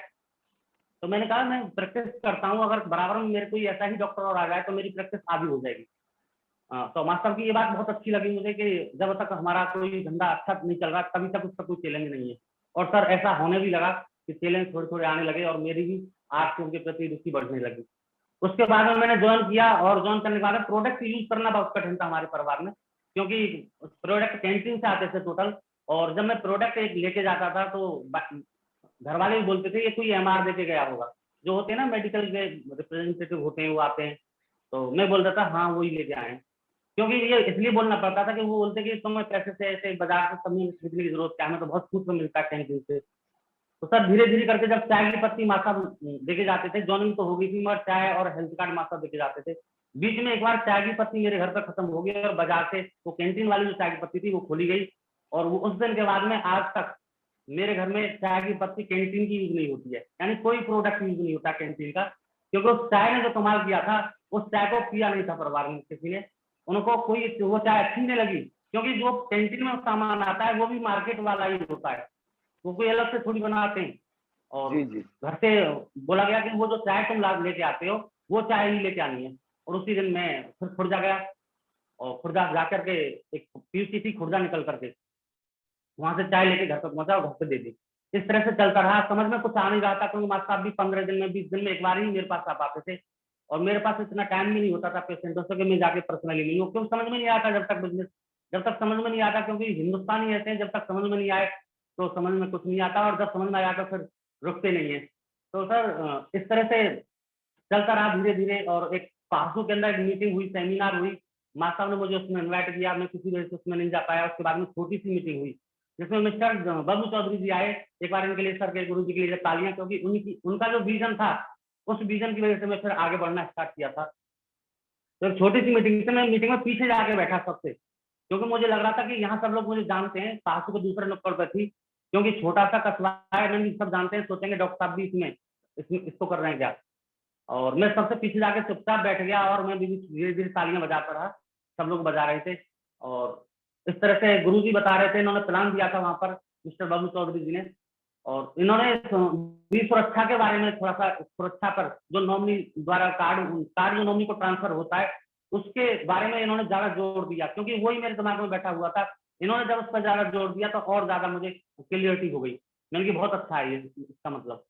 तो मैंने कहा मैं प्रैक्टिस करता हूँ, अगर बराबर में मेरे कोई ऐसा ही डॉक्टर और आ जाए तो मेरी प्रैक्टिस आगे हो जाएगी। तो मास्टर की ये बात बहुत अच्छी लगी मुझे कि जब तक हमारा कोई धंधा अच्छा नहीं चल रहा तभी तक उसका कोई चैलेंज नहीं है। और सर ऐसा होने भी लगा कि चैलेंज थोड़े थोड़े आने लगे, और मेरी भी आर्ट्स के प्रति रुचि बढ़ने लगी। उसके बाद में मैंने ज्वाइन किया, और ज्वाइन करने के बाद प्रोडक्ट यूज करना बहुत कठिन था हमारे परिवार में, क्योंकि प्रोडक्ट कैंटीन से आते थे टोटल, और जब मैं प्रोडक्ट एक लेके जाता था तो घर वाले भी बोलते थे ये कोई एमआर देके गया होगा, जो होते हैं ना मेडिकल के रिप्रेजेंटेटिव होते हैं वो आते हैं, तो मैं बोलता था हाँ वही लेके आए हैं, क्योंकि ये इसलिए बोलना पड़ता था कि वो बोलते कि तुम्हें पैसे से ऐसे बाजार से कमी खरीदने की जरूरत क्या है, हमें तो बहुत कुछ मिलता है कैंटीन से। तो सर धीरे धीरे करके जब चाय की पत्ती मास्टर देके जाते थे, जॉइनिंग तो हो गई थी, मगर चाय और हेल्थ कार्ड मास्टर देके जाते थे। बीच में एक बार चाय की पत्ती मेरे घर पर खत्म हो गई, और बाजार से वो कैंटीन वाली जो चाय की पत्ती थी वो खोली गई, और वो उस दिन के बाद में आज तक मेरे घर में चाय की पत्ती कैंटीन की यूज नहीं होती है, यानी कोई प्रोडक्ट यूज नहीं होता कैंटीन का, क्योंकि उस चाय ने जो कमाल किया था उस चाय को पिया नहीं था परिवार में किसी ने, उनको कोई वो चाय अच्छी नहीं लगी, क्योंकि जो कैंटीन में सामान आता है वो भी मार्केट वाला ही होता है, वो कोई अलग से थोड़ी बनाते हैं। और जी जी घर से बोला गया कि वो जो चाय तुम लेके आते हो वो चाय ही लेके आनी है। और उसी दिन मैं फिर खुर्जा गया और खुर्जा जा करके एक पीयूसी थी खुर्जा निकल करके वहां से चाय लेके घर तक पहुंचा और घर पे दे दी। इस तरह से चलता रहा, समझ में कुछ आ नहीं रहा था क्योंकि मास्टर साहब भी 15 दिन में 20 दिन में एक बार ही मेरे पास आ पाते थे और मेरे पास इतना टाइम भी नहीं होता था पेशेंटों से कि मैं जाके पर्सनली मिलूं, क्योंकि समझ में नहीं आता जब तक बिजनेस, जब तक समझ में नहीं आता, क्योंकि हिंदुस्तानी ऐसे हैं जब तक समझ में नहीं आए तो समझ में कुछ नहीं आता और जब समझ में आया तो फिर रुकते नहीं है। तो सर इस तरह से चलता रहा धीरे धीरे और एक पासू के अंदर एक मीटिंग हुई, सेमिनार हुई, मास्टर साहब ने मुझे उसमें इन्वाइट किया, मैं किसी वजह से उसमें नहीं जा पाया। उसके बाद में छोटी सी मीटिंग हुई जिसमें मिस्टर बाबू चौधरी जी आए, एक बार इनके लिए सर के गुरु जी के लिए तालियां, क्योंकि उनका जो विजन था उस विजन की वजह से मैं फिर आगे बढ़ना स्टार्ट किया था। तो एक छोटी सी मीटिंग से मैं मीटिंग में पीछे जाके बैठा सबसे, क्योंकि मुझे लग रहा था कि यहाँ सब लोग मुझे जानते हैं, पासू के दूसरे नुक्कड़ पर थी क्योंकि छोटा सा कस्बा है, मैंने सब जानते हैं, सोचेंगे डॉक्टर साहब भी इसको कर रहे हैं क्या। और मैं सबसे पीछे जाके चुपचाप बैठ गया और मैं भी धीरे धीरे तालियां बजाता रहा, सब लोग बजा रहे थे। और इस तरह से गुरु जी बता रहे थे, इन्होंने प्लान दिया था वहां पर मिस्टर बाबू चौधरी जी ने, और इन्होंने भी सुरक्षा के बारे में थोड़ा सा, सुरक्षा पर जो नॉमिनी द्वारा कार्ड जो नॉमिनी को ट्रांसफर होता है उसके बारे में इन्होंने ज्यादा जोर दिया, क्योंकि वही मेरे दिमाग में बैठा हुआ था। इन्होंने जब उस पर ज्यादा जोर दिया तो और ज्यादा मुझे क्लियरिटी हो गई, मैंने कि बहुत अच्छा है ये, इसका मतलब,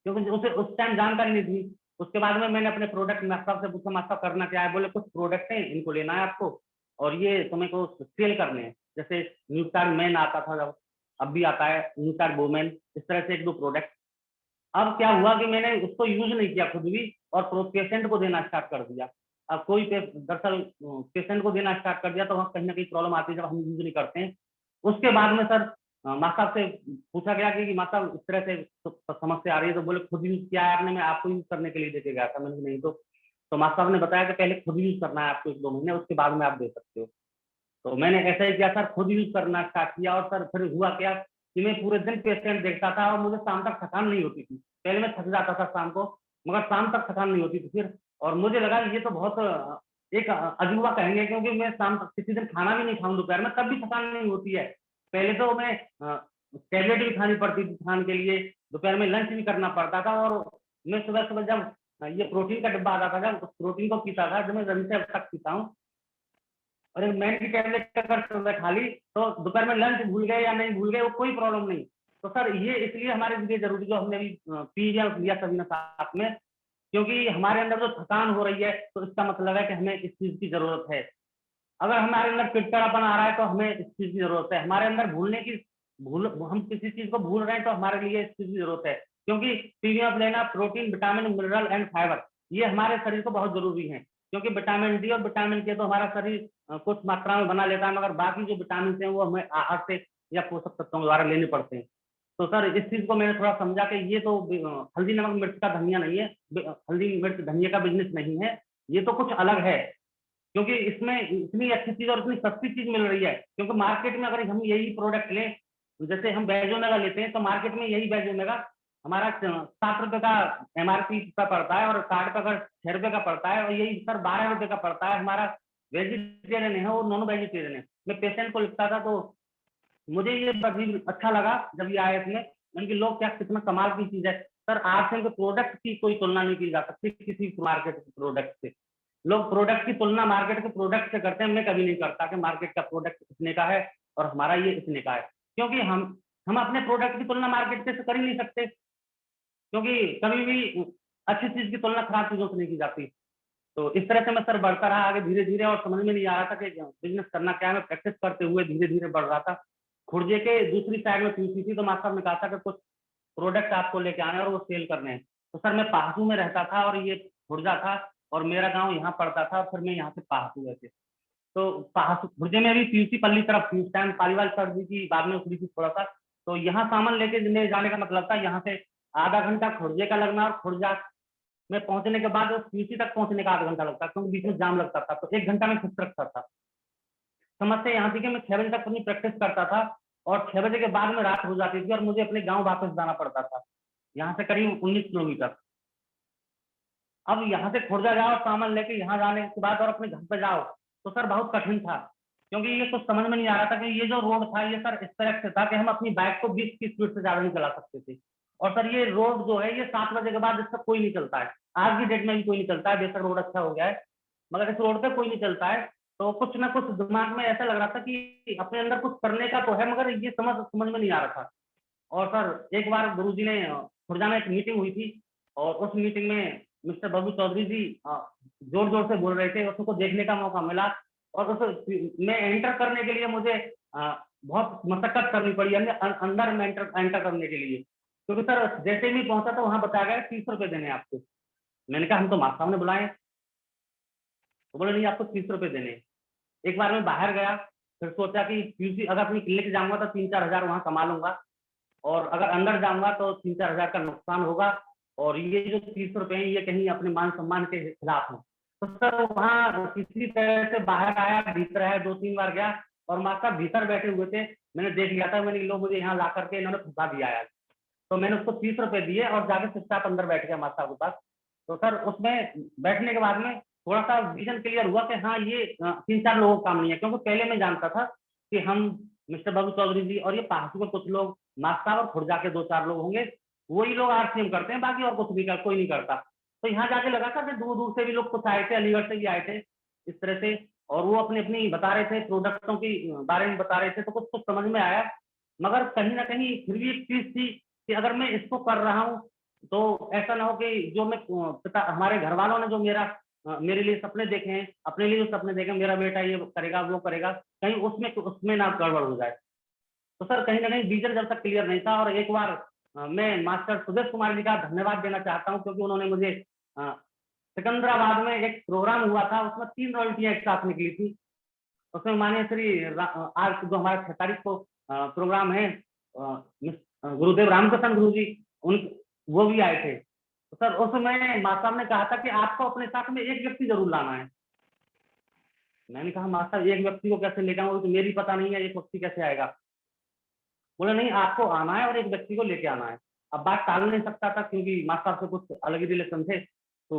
क्योंकि उसे उस टाइम जानकारी नहीं थी। उसके बाद में मैंने अपने प्रोडक्ट मास्टर से पूछा, मास्टर करना क्या है, बोले कुछ प्रोडक्ट हैं इनको लेना है आपको और ये तुम्हें को सेल करने हैं, जैसे न्यूटार मैन आता था जब, अब भी आता है न्यूटार वोमेन, इस तरह से एक दो प्रोडक्ट। अब क्या हुआ कि मैंने उसको यूज नहीं किया खुद भी और पेशेंट को देना स्टार्ट कर दिया। अब कोई दरअसल पेशेंट को देना स्टार्ट कर दिया तो वहाँ कहीं ना कहीं प्रॉब्लम आती है जब हम यूज नहीं करते हैं। उसके बाद में सर मास्टर से पूछा गया कि मास्टर इस तरह से समस्या आ रही है, तो बोले खुद यूज किया है आपने, मैं आपको यूज करने के लिए देके गया था। मैंने नहीं, तो मास्टर ने बताया कि पहले खुद यूज करना है आपको 1-2 महीने, उसके बाद में आप दे सकते हो। तो मैंने ऐसा ही किया सर, खुद यूज करना स्टार्ट किया। और सर फिर हुआ क्या कि मैं पूरे दिन पेशेंट देखता था और मुझे शाम तक थकान नहीं होती थी। पहले मैं थक जाता था शाम को, मगर शाम तक थकान नहीं होती थी फिर। और मुझे लगा ये तो बहुत एक अजूबा कहेंगे, क्योंकि मैं शाम तक किसी दिन खाना भी नहीं खाऊं दोपहर में तब भी थकान नहीं होती है। पहले तो मैं टैबलेट भी खानी पड़ती थी थकान के लिए, दोपहर में लंच भी करना पड़ता था। और मैं सुबह सुबह जब ये प्रोटीन का डिब्बा आता था, जब प्रोटीन को पीता था, जब मैं रवि से अब तक पीता हूँ, और एक मैन की टैबलेट अगर सुबह खा ली तो दोपहर में लंच भूल गए या नहीं भूल गए वो कोई प्रॉब्लम नहीं। तो सर ये इसलिए हमारे लिए जरूरी, जो हमने भी पी लिया सभी ने साथ में, क्योंकि हमारे अंदर जो थकान हो रही है तो इसका मतलब है कि हमें इस चीज की जरूरत है। अगर हमारे अंदर चिड़चिड़ापन आ रहा है तो हमें इस चीज की जरूरत है। हमारे अंदर हम किसी चीज को भूल रहे हैं तो हमारे लिए इस चीज की जरूरत है, क्योंकि पीवीएफ लेना, protein, vitamin, mineral and fibre, ये हमारे शरीर को बहुत जरूरी है। क्योंकि विटामिन डी और विटामिन के तो हमारा शरीर कुछ मात्रा में बना लेता है, मगर बाकी जो विटामिन हैं वो हमें आहार से या पोषक तत्वों द्वारा लेने पड़ते हैं। तो सर इस चीज को मैंने थोड़ा समझा कि ये तो हल्दी नमक मिर्च का धनिया नहीं है, हल्दी मिर्च धनिया का बिजनेस नहीं है, ये तो कुछ अलग है। क्योंकि इसमें इतनी अच्छी चीज और इतनी सस्ती चीज मिल रही है, क्योंकि मार्केट में अगर हम यही प्रोडक्ट लें, जैसे हम बैजोमेगा लेते हैं तो मार्केट में यही बैजोमेगा हमारा 7 रुपए का एमआरपी का पड़ता है और कार्ड पे अगर 6 रुपए का पड़ता है, और यही सर 12 रुपए का पड़ता है। हमारा वेजिटेरियन है और नॉन वेजिटेरियन है। मैं पेशेंट को लिखता था तो मुझे ये बड़ी अच्छा लगा जब ये आए थे, मैंने लोग क्या कितना कमाल की चीज है। सर आरसीएम के प्रोडक्ट की कोई तुलना नहीं की जा सकती किसी मार्केट के प्रोडक्ट से। लोग प्रोडक्ट की तुलना मार्केट के प्रोडक्ट से करते हैं, मैं कभी नहीं करता कि मार्केट का प्रोडक्ट इतने का है और हमारा ये इतने का है, क्योंकि हम अपने प्रोडक्ट की तुलना मार्केट से कर ही नहीं सकते, क्योंकि कभी भी अच्छी चीज की तुलना खराब चीजों से नहीं की जाती। तो इस तरह से मैं सर बढ़ता रहा आगे धीरे धीरे, और समझ में नहीं आ रहा था कि बिजनेस करना क्या है। मैं प्रैक्टिस करते हुए धीरे धीरे बढ़ रहा था। खुर्जे के दूसरी साइड में पीसी थी, तो मास्टर साहब ने कहा था कि कुछ प्रोडक्ट आपको लेके आने और वो सेल करने हैं। तो सर मैं पाहसू में रहता था और ये खुर्जा था और मेरा गांव यहाँ पड़ता था, फिर मैं यहाँ से पाहसू गए थे। तो पाहसू खुर्जे में भी पीयूसी पल्ली तरफ थी उस टाइम, पालीवाल सर जी की बाद में उखड़ी थी थोड़ा सा। तो यहाँ सामान लेके ले जाने का मतलब था यहाँ से आधा घंटा खुर्जे का लगना, और खुर्जा में पहुंचने के बाद पीयूसी तक पहुंचने का आधा घंटा लगता, क्योंकि बीच में जाम लगता था। तो 1 घंटा में फिक्स रखता था। समस्या यहाँ थी कि मैं 6 बजे तक अपनी प्रैक्टिस करता था और 6 बजे के बाद में रात हो जाती थी और मुझे अपने गांव वापस जाना पड़ता था, यहाँ से करीब 19 किलोमीटर। अब यहाँ से खुर्जा जाओ सामान लेके यहाँ जाने के बाद और अपने घर पे जाओ तो सर बहुत कठिन था। क्योंकि ये कुछ समझ में नहीं आ रहा था कि ये जो रोड था ये सर इस तरह से था कि हम अपनी बाइक को 20 की स्पीड से ज्यादा नहीं चला सकते थे। और सर ये रोड जो है ये 7 बजे के बाद इस पर कोई नहीं चलता है, आज की डेट में भी कोई नहीं चलता है, बेशक रोड अच्छा हो गया है मगर इस रोड पे कोई नहीं चलता है। तो कुछ ना कुछ दिमाग में ऐसा लग रहा था कि अपने अंदर कुछ करने का तो है मगर ये समझ में नहीं आ रहा था। और सर एक बार गुरुजी ने खुर्जा में एक मीटिंग हुई थी और उस मीटिंग में मिस्टर बबू चौधरी जी जोर जोर से बोल रहे थे, उसको देखने का मौका मिला और उस में एंटर करने के लिए मुझे बहुत मशक्कत करनी पड़ी अंदर में एंटर करने के लिए, क्योंकि सर जैसे भी पहुंचा तो वहां बताया गया 30 रुपए देने आपको। मैंने कहा हम तो मास्टर साहब ने बुलाए, तो बोले नहीं आपको 30 रुपए देने। एक बार मैं बाहर गया, फिर सोचा कि क्यूसी अगर अपनी क्लिनिक जाऊंगा तो 3-4 हजार वहां कमा लूंगा और अगर अंदर जाऊंगा तो 3-4 हजार का नुकसान होगा और ये जो 30 रुपए हैं ये कहीं अपने मान सम्मान के खिलाफ है। तो सर वहाँ किसी तरह से बाहर आया, भीतर आया, 2-3 बार गया और मास्टर भीतर बैठे हुए थे, मैंने देख लिया था, मैंने लोग मुझे यहाँ ला करके इन्होंने फंसा दिया है। तो मैंने उसको 30 रुपए दिए और जाके चुपचाप अंदर बैठ गया मास्टर के पास। तो सर उसमें बैठने के बाद में थोड़ा सा विजन क्लियर हुआ कि हाँ ये 3-4 लोगों का काम नहीं है, क्योंकि पहले मैं जानता था कि हम मिस्टर बाबू चौधरी जी और ये पास के कुछ लोग मास्टर और खुर्जा के 2-4 लोग होंगे, वही लोग आरसीएम करते हैं, बाकी और कुछ भी कोई नहीं करता। तो यहाँ जाके लगा था कि दूर दूर से भी लोग कुछ आए थे, अलीगढ़ से भी आए थे इस तरह से, और वो अपनी अपनी बता रहे थे, प्रोडक्टों की बारे में बता रहे थे, तो कुछ समझ में आया। मगर कहीं ना कहीं फिर भी एक चीज थी कि अगर मैं इसको कर रहा हूँ तो ऐसा ना हो कि जो मैं पिता हमारे घर वालों ने जो मेरे लिए सपने देखे हैं, अपने लिए जो सपने देखे, मेरा बेटा ये करेगा वो करेगा, कहीं उसमें ना गड़बड़ हो जाए। तो सर कहीं ना कहीं विजन जब तक क्लियर नहीं था। और एक बार मैं मास्टर सुदेश कुमार जी का धन्यवाद देना चाहता हूँ, क्योंकि उन्होंने मुझे सिकंदराबाद में एक प्रोग्राम हुआ था, उसमें 3 रॉयल्टियां एक साथ निकली थी। उसमें माननीय श्री आज जो हमारा 6 तारीख को प्रोग्राम है, गुरुदेव रामकृष्ण गुरु जी वो भी आए थे। तो सर उसमें मास्टर साहब ने कहा था कि आपको अपने साथ में एक व्यक्ति जरूर लाना है। मैंने कहा मास्टर साहब एक व्यक्ति को कैसे लेकर आऊँ, तो मेरी पता नहीं है एक व्यक्ति कैसे आएगा। बोले नहीं आपको आना है और एक व्यक्ति को लेके आना है। अब बात टाल नहीं सकता था क्योंकि मास्टर साहब से कुछ अलग ही रिलेशन थे। तो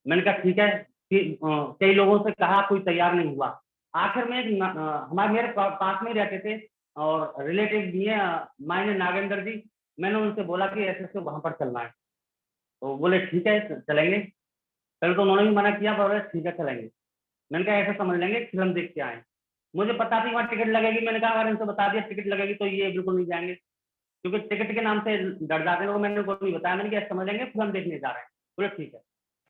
मैंने कहा ठीक है, कई लोगों से कहा, कोई तैयार नहीं हुआ। आखिर में हमारे मेरे पास में रहते थे और रिलेटिव भी है मायने नागेंद्र जी, मैंने उनसे बोला कि ऐसे वहां पर चलना है। तो बोले ठीक है चलेंगे। पहले तो उन्होंने भी मना किया, बोले ठीक है चलेंगे। मैंने कहा ऐसे समझ लेंगे फिल्म देख के आए। मुझे पता थी वहाँ टिकट लगेगी, मैंने कहा अगर इनसे बता दिया टिकट लगेगी तो ये बिल्कुल नहीं जाएंगे, क्योंकि टिकट के नाम से डर जाते हैं। मैंने उनको नहीं बताया, मैंने कहा समझ लेंगे फिल्म देखने जा रहे हैं। बोले ठीक है।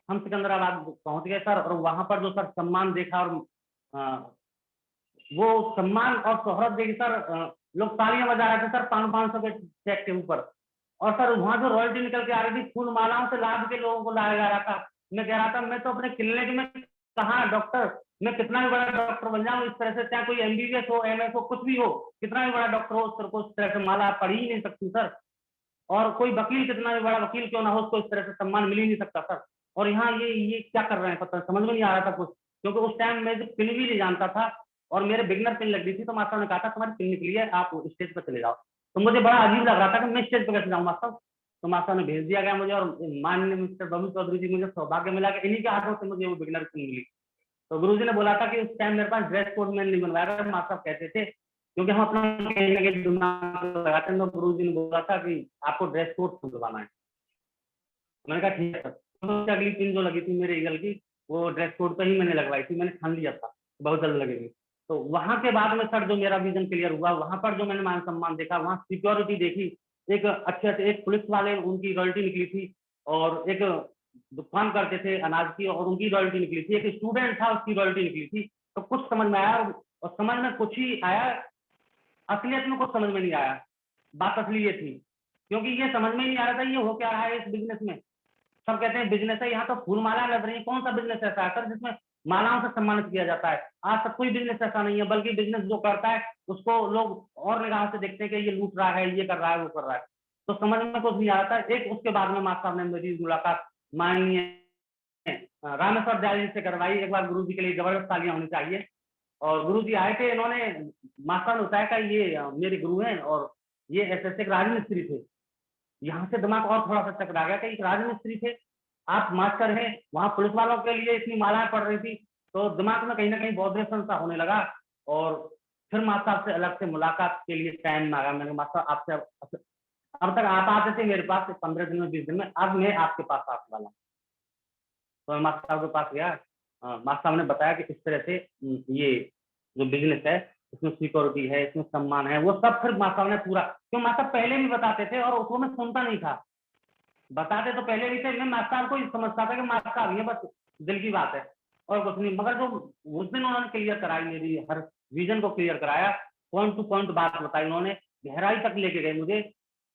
हम सिकंदराबाद पहुंच गए सर, और वहां पर जो सर सम्मान देखा और वो सम्मान और शोहरत देखी सर, लोग तालियां बजा रहे थे सर 500 के चेक के ऊपर। और सर वहां जो रॉयल्टी निकल के आ रही थी, फूल मालाओं से लाद के लोगों को लाया जा रहा था। मैं कह रहा था मैं तो अपने क्लिनिक में कहा डॉक्टर, मैं कितना भी बड़ा डॉक्टर बन जाऊं इस तरह से, चाहे कोई एमबीबीएस हो, एमएस हो, कुछ भी हो, कितना भी बड़ा डॉक्टर हो, उसको इस तरह से माला पढ़ ही नहीं सकती सर। और कोई वकील कितना भी बड़ा वकील क्यों ना हो, उसको इस तरह से सम्मान मिल ही नहीं सकता सर। और यहाँ ये क्या कर रहे हैं पता समझ में नहीं आ रहा था कुछ, क्योंकि उस टाइम मैं जो पिन भी नहीं जानता था और मेरे बिगनर पिन लग रही थी। तो मास्टर ने कहा था तुम्हारी पिन निकली है, आप स्टेज पर चले जाओ। तो मुझे बड़ा अजीब लग रहा था कि मैं स्टेज पर कैसे जाऊँ मास्टर। तो मास्टर ने भेज दिया गया मुझे, और माननीय मिस्टर बबू चौधरी जी, मुझे सौभाग्य मिला कि इन्हीं के हाथों से मुझे वो बिगनर पिन मिली। तो गुरुजी ने बोला था कि उस टाइम मेरे पास ड्रेस कोड में नहीं बनवाया था, मास्टर कहते थे, क्योंकि हम अपना कहीं ना कहीं दिमाग लगाते हैं। तो गुरुजी ने बोला था कि आपको ड्रेस कोड बनवाना है। मैंने कहा ठीक है सर। तो अगली पिन जो लगी थी मेरे ईगल की, वो ड्रेस कोड पर ही मैंने लगवाई थी, मैंने ठान लिया था बहुत जल्द लगेगी। तो वहां के बाद में सर जो मेरा विजन क्लियर हुआ, वहां पर जो मैंने मान सम्मान देखा, वहाँ सिक्योरिटी देखी, एक अच्छे से एक पुलिस वाले उनकी रॉयल्टी निकली थी, और एक दुकान करते थे अनाज की और उनकी रॉयल्टी निकली थी, एक स्टूडेंट था उसकी रॉयल्टी निकली थी। तो कुछ समझ में आया, और समझ में कुछ ही आया, असलियत में कुछ समझ में नहीं आया। बात असली ये थी, क्योंकि ये समझ में नहीं आ रहा था ये हो क्या रहा है इस बिजनेस में। सब कहते हैं बिजनेस है, यहाँ तो फूल माला लग रही है, कौन सा बिजनेस ऐसा है सर जिसमें मालाओं से सम्मानित किया जाता है? आज तक कोई बिजनेस ऐसा नहीं है, बल्कि बिजनेस जो करता है उसको लोग और निगाह से देखते हैं कि ये लूट रहा है, ये कर रहा है, वो कर रहा है। तो समझ में कुछ नहीं आ रहा था। एक उसके बाद में मास्टर साहब ने मेरी मुलाकात माननीय रामेश्वर दयाल जी से करवाई। एक बार गुरु जी के लिए जबरदस्त तालियां होनी चाहिए। और गुरु जी आए थे, इन्होंने मास्टर ने बताया कि ये मेरे गुरु हैं और ये ऐसे राजमिस्त्री थे। यहाँ से दिमाग और थोड़ा सा चकरा गया कि एक राजमिस्त्री थे, आप मास्टर हैं, वहां पुलिस वालों के लिए इतनी मालाएं पड़ रही थी, तो दिमाग में कहीं ना कहीं वाइब्रेशन सा होने लगा। और फिर मास्टर साहब से अलग से मुलाकात के लिए टाइम मांगा। मैंने मास्टर आपसे अब तक आप आते थे मेरे पास 15 दिन में 20 दिन में, अब मैं आपके पास आने वाला हूँ। तो मैं मास्टर साहब के पास गया। मास्टर साहब ने बताया कि इस तरह से ये जो बिजनेस है इसमें सिक्योरिटी है, इसमें सम्मान है, वो सब फिर मास्टर साहब ने पूरा, क्यों मास्टर साहब पहले भी बताते थे और उसको मैं सुनता नहीं था। बताते तो पहले भी थे, मैं मास्टर साहब को ही समझता था कि मास्टर साहब ये बस दिल की बात है और कुछ नहीं। मगर जो उस दिन उन्होंने क्लियर कराई, मेरी हर विजन को क्लियर कराया, पॉइंट टू पॉइंट बात बताई उन्होंने, गहराई तक लेके गए मुझे।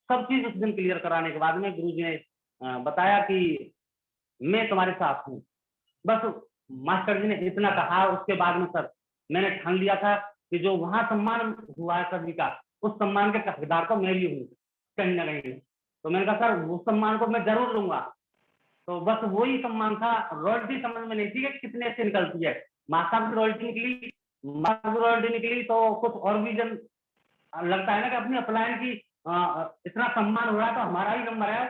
सब चीज उस दिन क्लियर कराने के बाद में गुरुजी ने बताया कि मैं तुम्हारे साथ हूँ। बस मास्टर जी ने इतना कहा, उसके बाद में सर मैंने ठान लिया था कि जो वहां सम्मान हुआ है सभी का, उस सम्मान के हकदार तो मैं भी हूँ कहीं ना कहीं। तो मैंने कहा सर उस सम्मान को मैं जरूर लूंगा। तो बस वही सम्मान था। रॉयल्टी समझ में नहीं थी कि कितने से निकलती है। मास्टर की रॉयल्टी निकली, मास्टर की रॉयल्टी निकली तो कुछ और भी जन लगता है ना कि अपनी अपलायन की इतना सम्मान हो रहा है तो हमारा ही नंबर है,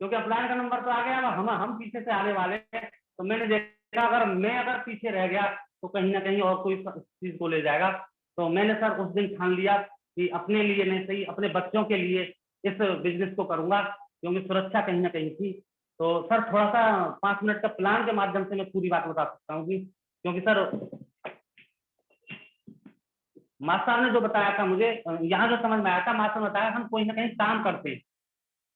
क्योंकि अपलायन का नंबर तो आ गया, अब हम पीछे से आने वाले हैं। तो मैंने देखा अगर पीछे रह गया तो कहीं ना कहीं और कोई चीज को ले जाएगा। तो मैंने सर उस दिन ठान लिया कि अपने लिए नहीं सही, अपने बच्चों के लिए इस बिजनेस को करूंगा, क्योंकि सुरक्षा कहीं ना कहीं थी। तो सर थोड़ा सा 5 मिनट का प्लान के माध्यम से मैं पूरी बात बता सकता हूँ, क्योंकि सर मास्टर ने जो बताया था मुझे, यहाँ जो समझ में आया था, मास्टर ने बताया हम कोई ना कहीं काम करते हैं,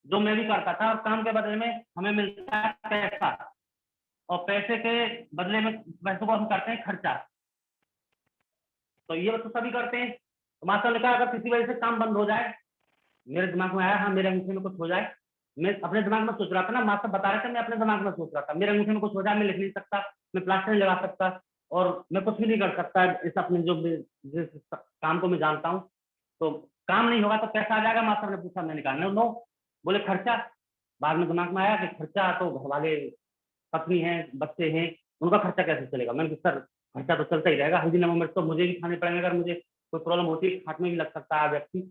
जो मैं भी करता था, और काम के बदले में हमें मिलता है पैसा, और पैसे के बदले में पैसों को हम करते हैं खर्चा। तो ये तो सभी करते हैं। तो मास्टर ने कहा अगर किसी वजह से काम बंद हो जाए, मेरे दिमाग में आया हाँ मेरे अंगूठे में कुछ हो जाए। मैं अपने दिमाग में सोच रहा था ना, मास्टर बता रहे थे, मैं अपने दिमाग में सोच रहा था मेरे अंगूठे में कुछ हो जाए, मैं लिख नहीं सकता, मैं प्लास्टर नहीं लगा सकता, और मैं कुछ भी नहीं कर सकता इस अपने जो जिस काम को मैं जानता हूँ। तो काम नहीं होगा तो पैसा आ जाएगा, मास्टर ने पूछा, मैंने कहा नो। बोले खर्चा। बाद में दिमाग में आया कि खर्चा तो घर वाले, पत्नी है, बच्चे हैं, उनका खर्चा कैसे चलेगा। मैंने कहा सर खर्चा तो चलता ही रहेगा, हल्दी नमक मिर्च तो मुझे भी खाने पड़ेंगे, अगर मुझे कोई प्रॉब्लम होती है हाथ में भी लग सकता है व्यक्ति।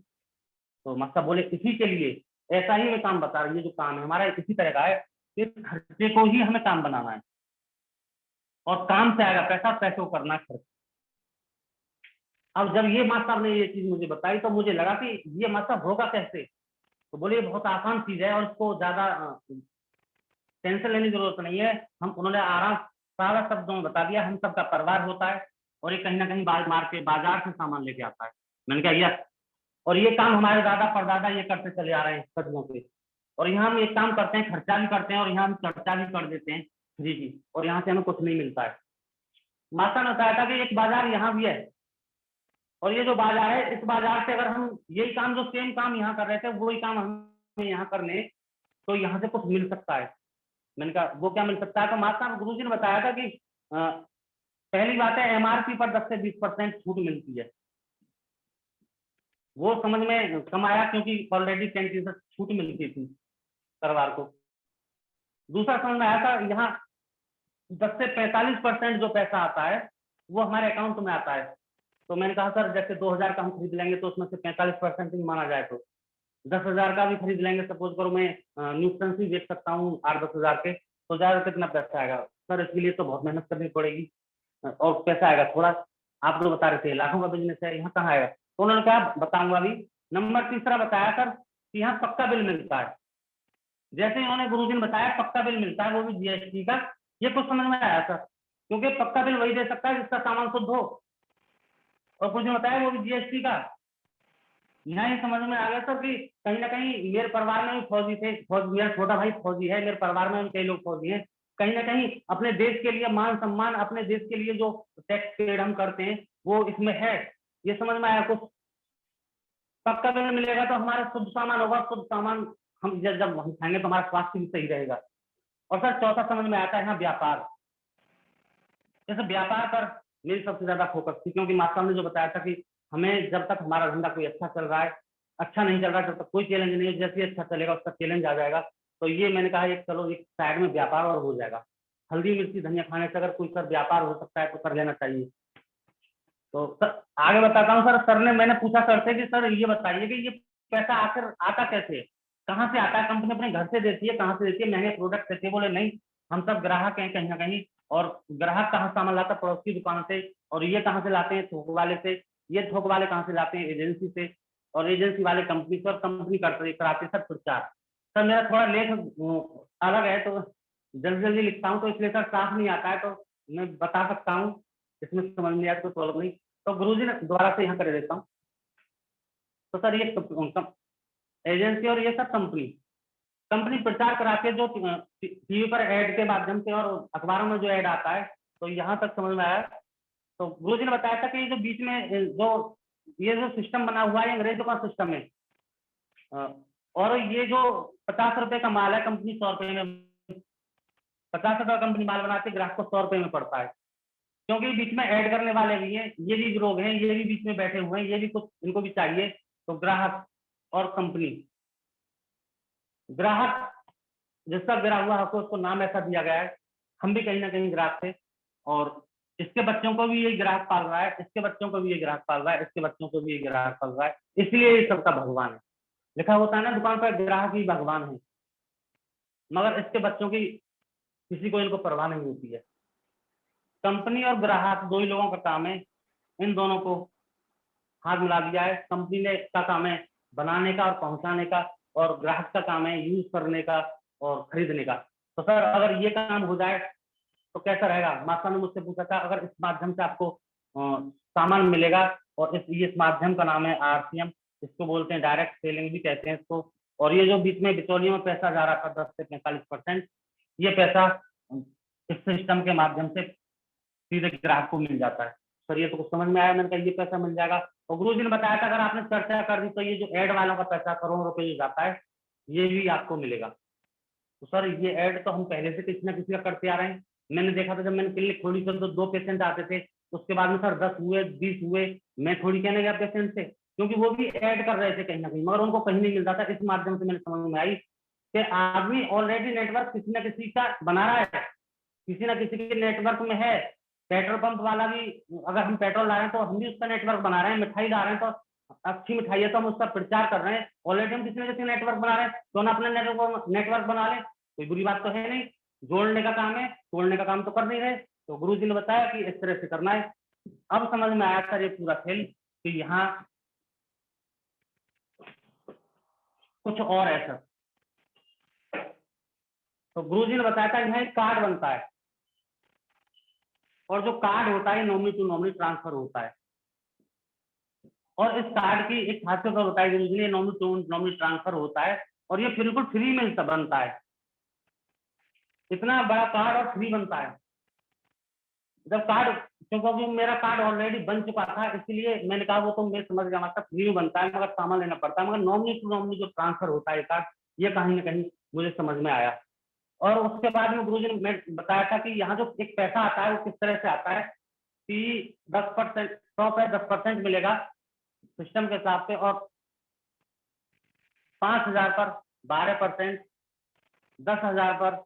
तो मास्टर बोले इसी के लिए ऐसा ही मैं काम बता रही हूँ, ये जो काम है हमारा इसी तरह का है कि खर्चे को ही हमें काम बनाना है, और काम से आएगा पैसा, पैसे को करना खर्च। अब जब ये मास्टर ने ये चीज मुझे बताई तो मुझे लगा कि ये मास्टर होगा कैसे। तो बोले ये बहुत आसान चीज है और इसको ज्यादा टेंशन लेने की जरूरत नहीं है। उन्होंने आराम सारा शब्दों में बता दिया, हम सबका परिवार होता है और ये कहीं ना कहीं बाजार से सामान लेके आता है। मैंने कहा यस, और ये काम हमारे दादा परदादा ये करते चले आ रहे हैं सदियों से, और यहाँ हम एक काम करते हैं, खर्चा भी करते हैं और यहाँ हम चर्चा भी कर देते हैं फ्री की, और यहाँ से हमें कुछ नहीं मिलता है। माता ने बताया था कि एक बाजार यहाँ भी है, और ये जो बाजार है इस बाजार से अगर हम यही काम, जो सेम काम यहाँ कर रहे थे वही काम हमें यहाँ करने, तो यहाँ से कुछ मिल सकता है। मैंने कहा वो क्या मिल सकता है। तो माता गुरुजी ने बताया था कि पहली बात है MRP पर 10 से 20% छूट मिलती है। वो समझ में कम आया क्योंकि ऑलरेडी 10% छूट मिलती थी परिवार को। दूसरा समझ में आया था यहाँ 10 से 45% जो पैसा आता है वो हमारे अकाउंट में आता है। तो मैंने कहा सर जैसे 2000 का हम खरीद लेंगे तो उसमें से 45% ही माना जाए तो 10,000 का भी खरीद लेंगे, सपोज करो मैं न्यूट्रंस भी बेच सकता हूँ 8-10 हज़ार के, तो ज्यादा कितना पैसा आएगा सर। इसके लिए तो बहुत मेहनत करनी पड़ेगी और पैसा आएगा थोड़ा। आप लोग बता रहे थे लाखों का बिजनेस है, यहाँ कहाँ आएगा। तो उन्होंने कहा बताऊंगा भी। नंबर तीसरा बताया सर कि यहाँ पक्का बिल मिलता है। जैसे उन्होंने गुरुजी ने बताया पक्का बिल मिलता है, वो भी GST का। ये कुछ समझ में आया सर, क्योंकि पक्का बिल वही दे सकता है जिसका सामान शुद्ध हो, और कुछ बताया वो भी GST का। यहाँ ही समझ में आ गया सर कि कहीं ना कहीं मेरे परिवार में भी फौजी थे, मेरा छोटा भाई फौजी है, मेरे परिवार में भी कई लोग फौजी हैं। कहीं ना कहीं अपने देश के लिए मान सम्मान, अपने देश के लिए जो टैक्स पेड हम करते हैं वो इसमें है। ये समझ में आया कुछ। पक्का बिल मिलेगा तो हमारा शुद्ध सामान होगा, शुद्ध सामान हम जब हम खाएंगे तो हमारा स्वास्थ्य भी सही रहेगा। और सर चौथा समझ में आता है यहाँ व्यापार। जैसे व्यापार पर मेरी सबसे ज्यादा फोकस थी, क्योंकि मास्टर ने जो बताया था कि हमें जब तक हमारा धंधा कोई अच्छा चल रहा है, अच्छा नहीं चल रहा है, जब तक कोई चैलेंज नहीं है, जैसे अच्छा चलेगा उसका चैलेंज आ जाएगा। तो ये मैंने कहा एक चलो एक साइड में व्यापार और हो जाएगा। हल्दी मिर्ची धनिया खाने से अगर कोई सर व्यापार हो सकता है तो कर लेना चाहिए। तो सर आगे बताता हूँ। सर ने मैंने पूछा सर से कि सर ये बताइए कि ये पैसा आखिर आता कैसे, कहाँ से आता है, कंपनी अपने घर से देती है, कहाँ से देती है, महंगे प्रोडक्ट देती है। बोले नहीं हम सब ग्राहक हैं कहीं ना कहीं, और ग्राहक कहाँ सामान लाता है, पड़ोस की दुकान से, और ये कहाँ से लाते हैं, थोक वाले से, ये थोक वाले कहाँ से लाते हैं, एजेंसी से, और एजेंसी वाले कंपनी से, और कंपनी कराती सर प्रचार। सर मेरा थोड़ा लेख अलग है, तो जल्दी जल्दी लिखता हूँ, तो इसलिए सर साफ नहीं आता है, तो मैं बता सकता हूँ, इसमें समझ नहीं आया तो प्रॉब्लम नहीं। तो गुरुजी ने दोबारा से यहाँ कर देता हूँ। तो सर ये एजेंसी और ये सब कंपनी प्रचार कराती है, जो टीवी पर ऐड के माध्यम से और अखबारों में जो ऐड आता है। तो यहाँ तक समझ में आया। तो गुरुजी ने बताया था कि ये जो बीच में ये जो सिस्टम बना हुआ है, अंग्रेजों का सिस्टम है, और ये जो 50 रुपए का माल है, कंपनी 100 रुपए में, 50 रुपए कंपनी माल बनाती है, ग्राहक को 100 रुपए में पड़ता है, क्योंकि बीच में ऐड करने वाले भी हैं, ये भी लोग हैं, ये भी बीच में बैठे हुए हैं, ये भी कुछ इनको भी चाहिए। तो ग्राहक और कंपनी, ग्राहक जिसका गिरा हुआ है उसको नाम ऐसा दिया गया है, हम भी कहीं ना कहीं ग्राहक थे, और इसके बच्चों को भी ये ग्राहक पाल रहा है, इसके बच्चों को भी ये ग्राहक पाल रहा है, इसके बच्चों को भी ये ग्राहक पाल रहा है, इसलिए ये सबका भगवान है। लिखा होता है ना दुकान पर, ग्राहक ही भगवान है, मगर इसके बच्चों की किसी को इनको परवाह नहीं होती है। कंपनी और ग्राहक दो ही लोगों का काम है, इन दोनों को हाथ मिला दिया है। कंपनी ने का काम है बनाने का और पहुंचाने का, और ग्राहक का काम है यूज करने का और खरीदने का। तो सर अगर ये काम हो जाए तो कैसा रहेगा? मास्टर ने मुझसे पूछा था, अगर इस माध्यम से आपको सामान मिलेगा, और इस माध्यम का नाम है RCM, इसको बोलते हैं डायरेक्ट सेलिंग भी कहते हैं इसको। और ये जो बीच में बिचौलियों में पैसा जा रहा था 10 से 45%, ये पैसा इस सिस्टम के माध्यम से सीधे ग्राहक को मिल जाता है। सर ये तो कुछ समझ में आया, मैंने कहा ये पैसा मिल जाएगा। और गुरुजी ने बताया था अगर आपने चर्चा कर दी तो ये जो ऐड वालों का पैसा करोड़ों रुपए जो जाता है, ये भी आपको मिलेगा। तो सर ये ऐड तो हम पहले से किसी ना किसी का करते आ रहे हैं। मैंने देखा था जब मैंने क्लिनिक खोली थी तो 2 पेशेंट आते थे, उसके बाद में सर 10 हुए, 20 हुए। मैं थोड़ी कहने गया पेशेंट से, क्योंकि वो भी ऐड कर रहे थे कहीं ना कहीं, मगर उनको कहीं नहीं मिलता था। इस माध्यम से मैंने समझ में आई कि आदमी ऑलरेडी नेटवर्क किसी ना किसी का बना रहा है, किसी ना किसी के नेटवर्क में है। पेट्रोल पंप वाला भी, अगर हम पेट्रोल ला रहे हैं तो हम भी उसका नेटवर्क बना रहे हैं। मिठाई ला रहे हैं तो अच्छी मिठाई है तो हम उसका प्रचार कर रहे हैं। ऑलरेडी हम किसी ना किसी नेटवर्क बना रहे हैं, तो हम अपना नेटवर्क बना लें, कोई बुरी बात तो है नहीं। जोड़ने का काम है, तोड़ने का काम तो कर नहीं रहे। तो गुरुजी ने बताया कि इस तरह से करना है। अब समझ में आया सर ये पूरा खेल कि यहाँ कुछ और है सर। तो गुरुजी ने बताया था यहाँ एक कार्ड बनता है, और जो कार्ड होता है नॉमिनी टू नॉमिनी ट्रांसफर होता है। और इस कार्ड की एक खासियत होता है कि नॉमिनी टू नॉमिनी ट्रांसफर होता है, और ये बिल्कुल फ्री में बनता है। इतना बड़ा कार्ड और फ्री बनता है। जब कार्ड, क्योंकि मेरा कार्ड ऑलरेडी बन चुका था, इसलिए मैंने कहा वो तो मैं समझ गया, मतलब फ्री में बनता है मगर सामान लेना पड़ता है। मगर नॉमिनी टू नॉमिनी जो ट्रांसफर होता है कार्ड, ये कहीं ना कहीं मुझे समझ में आया। और उसके बाद में गुरुजी ने बताया था कि यहाँ जो एक पैसा आता है वो किस तरह से आता है कि 10%, 100 पे 10% मिलेगा सिस्टम के हिसाब से, और 5000 पर 12%, 10,000 पर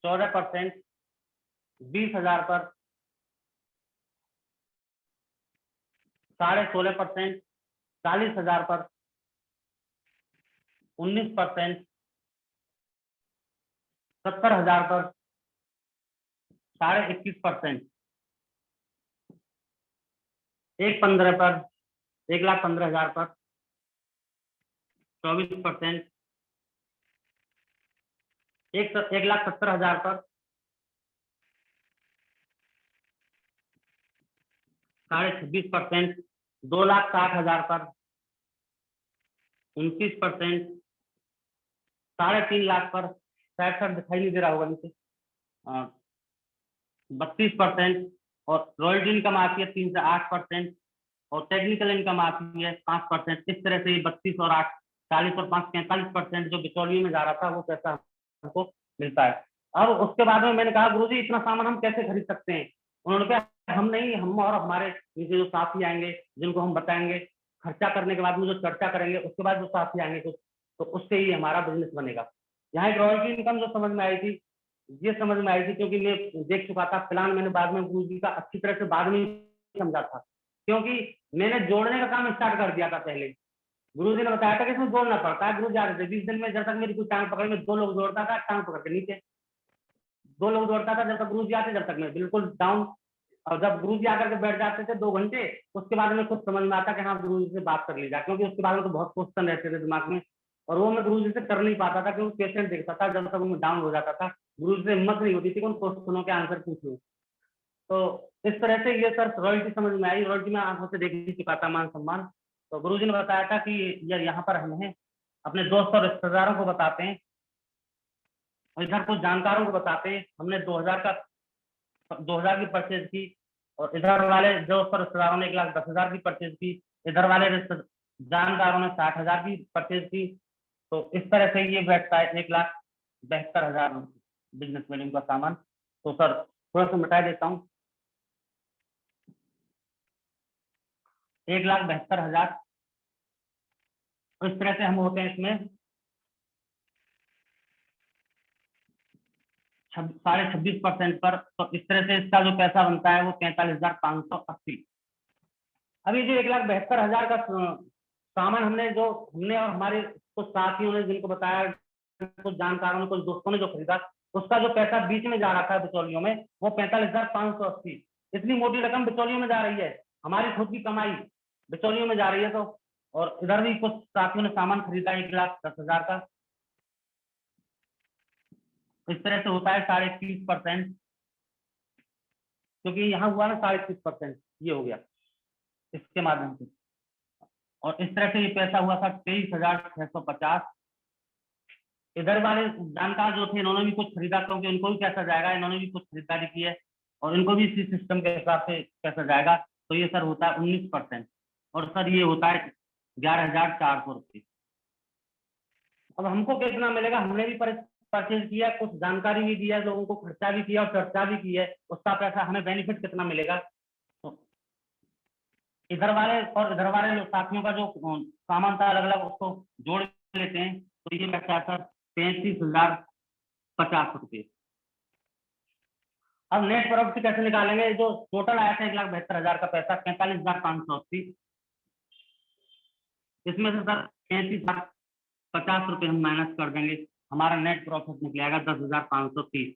14%, 20,000 पर 16.5%, 40,000 पर 19%, 70,000 पर 21.5%, 1,15 पर 1,15,000 पर 24%, 1,70,000 पर 26%, 2,60,000 पर 29%, 3.5 लाख पर, शायद सर दिखाई नहीं दे रहा होगा नीचे, 32%, और रॉयल्टी इनकम आती है 3 से 8%, और टेक्निकल इनकम आती है 5%। इस तरह से 32 और 8 40 और 5 45% जो बिचौलियों में जा रहा था वो पैसा हमको मिलता है। अब उसके बाद में मैंने कहा गुरुजी इतना सामान हम कैसे खरीद सकते हैं? उन्होंने कहा हम नहीं, हम और हमारे नीचे जो साथी आएंगे जिनको हम बताएंगे, खर्चा करने के बाद में जो चर्चा करेंगे उसके बाद जो साथी आएंगे कुछ, तो उससे ही हमारा बिजनेस बनेगा। यहाँ एक रॉयल्टी इनकम जो समझ में आई थी, ये समझ में आई थी क्योंकि मैं देख चुका था। फिलहाल मैंने बाद में गुरुजी का अच्छी तरह से बाद में समझा था, क्योंकि मैंने जोड़ने का काम स्टार्ट कर दिया था पहले। गुरुजी ने बताया था कि इसमें जोड़ना पड़ता है। गुरु जा रहे थे 20 दिन में, जब तक मेरी कोई टांग पकड़ में 2 लोग जोड़ता था, टांग पकड़ के नीचे 2 लोग दौड़ता था जब तक गुरुजी आते, जब तक मैं बिल्कुल डाउन। और जब गुरुजी आकर के बैठ जाते थे 2 घंटे, उसके बाद में कुछ समझ में आता कि हाँ गुरुजी से बात कर ली जाए, क्योंकि उसके बाद में तो बहुत क्वेश्चन रहते थे दिमाग में, और वो मैं गुरुजी से कर नहीं पाता था क्योंकि पेशेंट देखता था। जब तक मैं डाउन हो जाता था गुरुजी से हिम्मत नहीं होती थी कि उन क्वेश्चनों के आंसर पूछूं। तो इस तरह से ये सर रॉयल्टी समझ में आई। रॉयल्टी में आंखों से देख ही चुका था, मान सम्मान। तो गुरुजी ने बताया था कि ये यहाँ पर हम हैं, अपने दोस्त और रिश्तेदारों को बताते हैं, और इधर कुछ जानकारों को बताते हैं। हमने 2000 की परचेज की, और इधर वाले दोस्त और रिश्तेदारों ने 1,10,000 की परचेज की, इधर वाले जानकारों ने 60,000 की परचेज की। तो इस तरह से ये बैठता है 1,72,000 बिजनेस वैल्यू का सामान। तो सर थोड़ा सा मिटा देता हूँ, 1,72,000। इस तरह से हम होते हैं इसमें 26.5% पर। तो इस तरह से इसका जो पैसा बनता है वो 45,580। अभी जो 1,72,000 का सामान हमने और हमारे कुछ साथियों ने जिनको बताया, कुछ जानकारों ने, कुछ दोस्तों ने जो खरीदा, उसका जो पैसा बीच में जा रहा था बिचौलियों में, वो 45,580। इतनी मोटी रकम बिचौलियों में जा रही है, हमारी खुद की कमाई बिचौलियों में जा रही है। तो और इधर भी कुछ साथियों ने सामान खरीदा 1,10,000 का। इस तरह से होता है 30.5%, क्योंकि यहाँ हुआ ना 30.5%, ये हो गया इसके माध्यम से। और इस तरह से ये पैसा हुआ था 23,650। इधर वाले जानकार जो थे इन्होंने भी कुछ खरीदा, क्योंकि उनको भी पैसा जाएगा, इन्होंने भी कुछ खरीदारी की है और इनको भी इसी सिस्टम के हिसाब से पैसा जाएगा। तो ये सर होता है 19%, और सर ये होता है 11,400 रुपये। अब हमको कितना मिलेगा? हमने भी परचेज किया, कुछ जानकारी भी दिया, लोगों को खर्चा भी किया और चर्चा भी की है, उसका पैसा हमें बेनिफिट कितना मिलेगा? तो इधर वाले और इधर वाले साथियों का जो सामान था अलग अलग, उसको जोड़ लेते हैं तो ये पैसा सर 33,050 रुपये। अब नेट प्रॉफिट कैसे निकालेंगे? जो टोटल आया था 1,72,000 का पैसा 45,580, इसमें से सर 33,050 रुपये हम माइनस कर देंगे, हमारा नेट प्रॉफिट निकलेगा 10,530।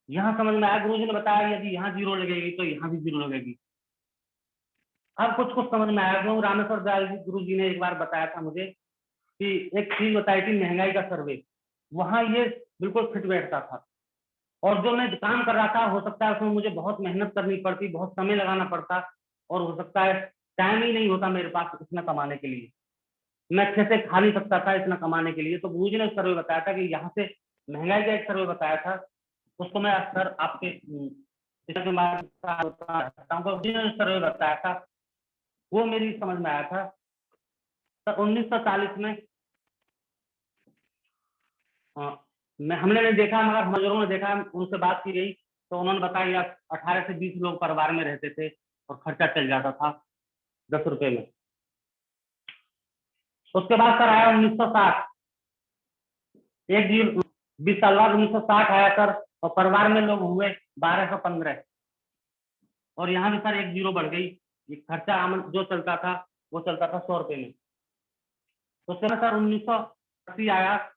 यहाँ समझ में आया? गुरुजी ने बताया यदि यहाँ 0 लगेगी तो यहाँ भी 0 लगेगी। अब कुछ समझ में आया। क्यों? रामेश्वर दयाल जी गुरुजी ने एक बार बताया था मुझे कि एक चीज बताई थी, महंगाई का सर्वे, वहां ये बिल्कुल फिट बैठता था। और जो मैं काम कर रहा था, हो सकता है उसमें मुझे बहुत मेहनत करनी पड़ती, बहुत समय लगाना पड़ता, और हो सकता है टाइम ही नहीं होता मेरे पास इतना कमाने के लिए, मैं अच्छे से खा नहीं सकता था इतना कमाने के लिए। तो गुरुजी ने सर्वे बताया था कि यहाँ से महंगाई का एक सर्वे बताया था, उसको मैं अक्सर आपके सर्वे बताया था, वो मेरी समझ में आया था। तो 1940 में हमने नहीं देखा, मगर मजदूरों ने देखा, उनसे बात की गई तो उन्होंने बताया 18 से 20 लोग परिवार में रहते थे और खर्चा चल जाता था 10 रुपए में। उसके बाद सर आया 1960, 20 साल बाद 1960 आया सर, और परिवार में लोग हुए 1215, और यहाँ भी सर 1 0 बढ़ गई। ये खर्चा जो चलता था वो चलता था 100 रुपए में। उसके बाद सर 1980 आया,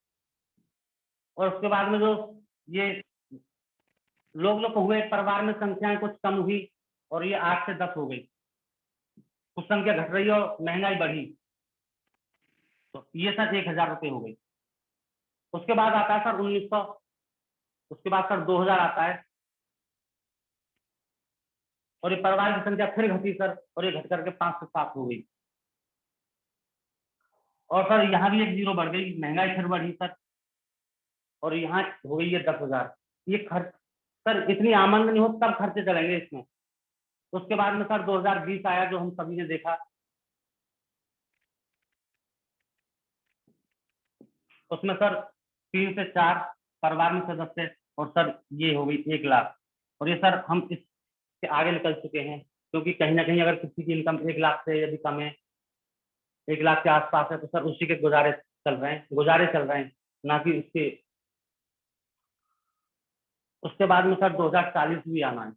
और उसके बाद में जो ये लोग हुए परिवार में, संख्याएं कुछ कम हुई और ये 8 से 10 हो गई, कुछ संख्या घट रही और महंगाई बढ़ी, तो ये सर 1,000 रुपये हो गई। उसके बाद आता है सर 1900, उसके बाद सर 2000 आता है, और ये परिवार की संख्या फिर घटी सर, और ये घट करके 5 से 7 हो गई, और सर यहाँ भी 1 0 बढ़ गई, महंगाई फिर बढ़ी सर, और यहाँ हो गई है 10,000। ये खर्च सर, इतनी आमदनी हो तब खर्चे चलेंगे इसमें। उसके बाद में सर 2020 आया, जो हम सभी ने देखा, उसमें सर 3 से 4 परिवार में सदस्य, और सर ये हो गई 1 लाख। और ये सर हम इससे आगे निकल चुके हैं, क्योंकि कहीं ना कहीं अगर किसी की इनकम 1 लाख से यदि कम है, 1 लाख के आसपास है, तो सर उसी के गुजारे चल रहे हैं, ना कि उसके। उसके बाद में सर 2040 भी आना है।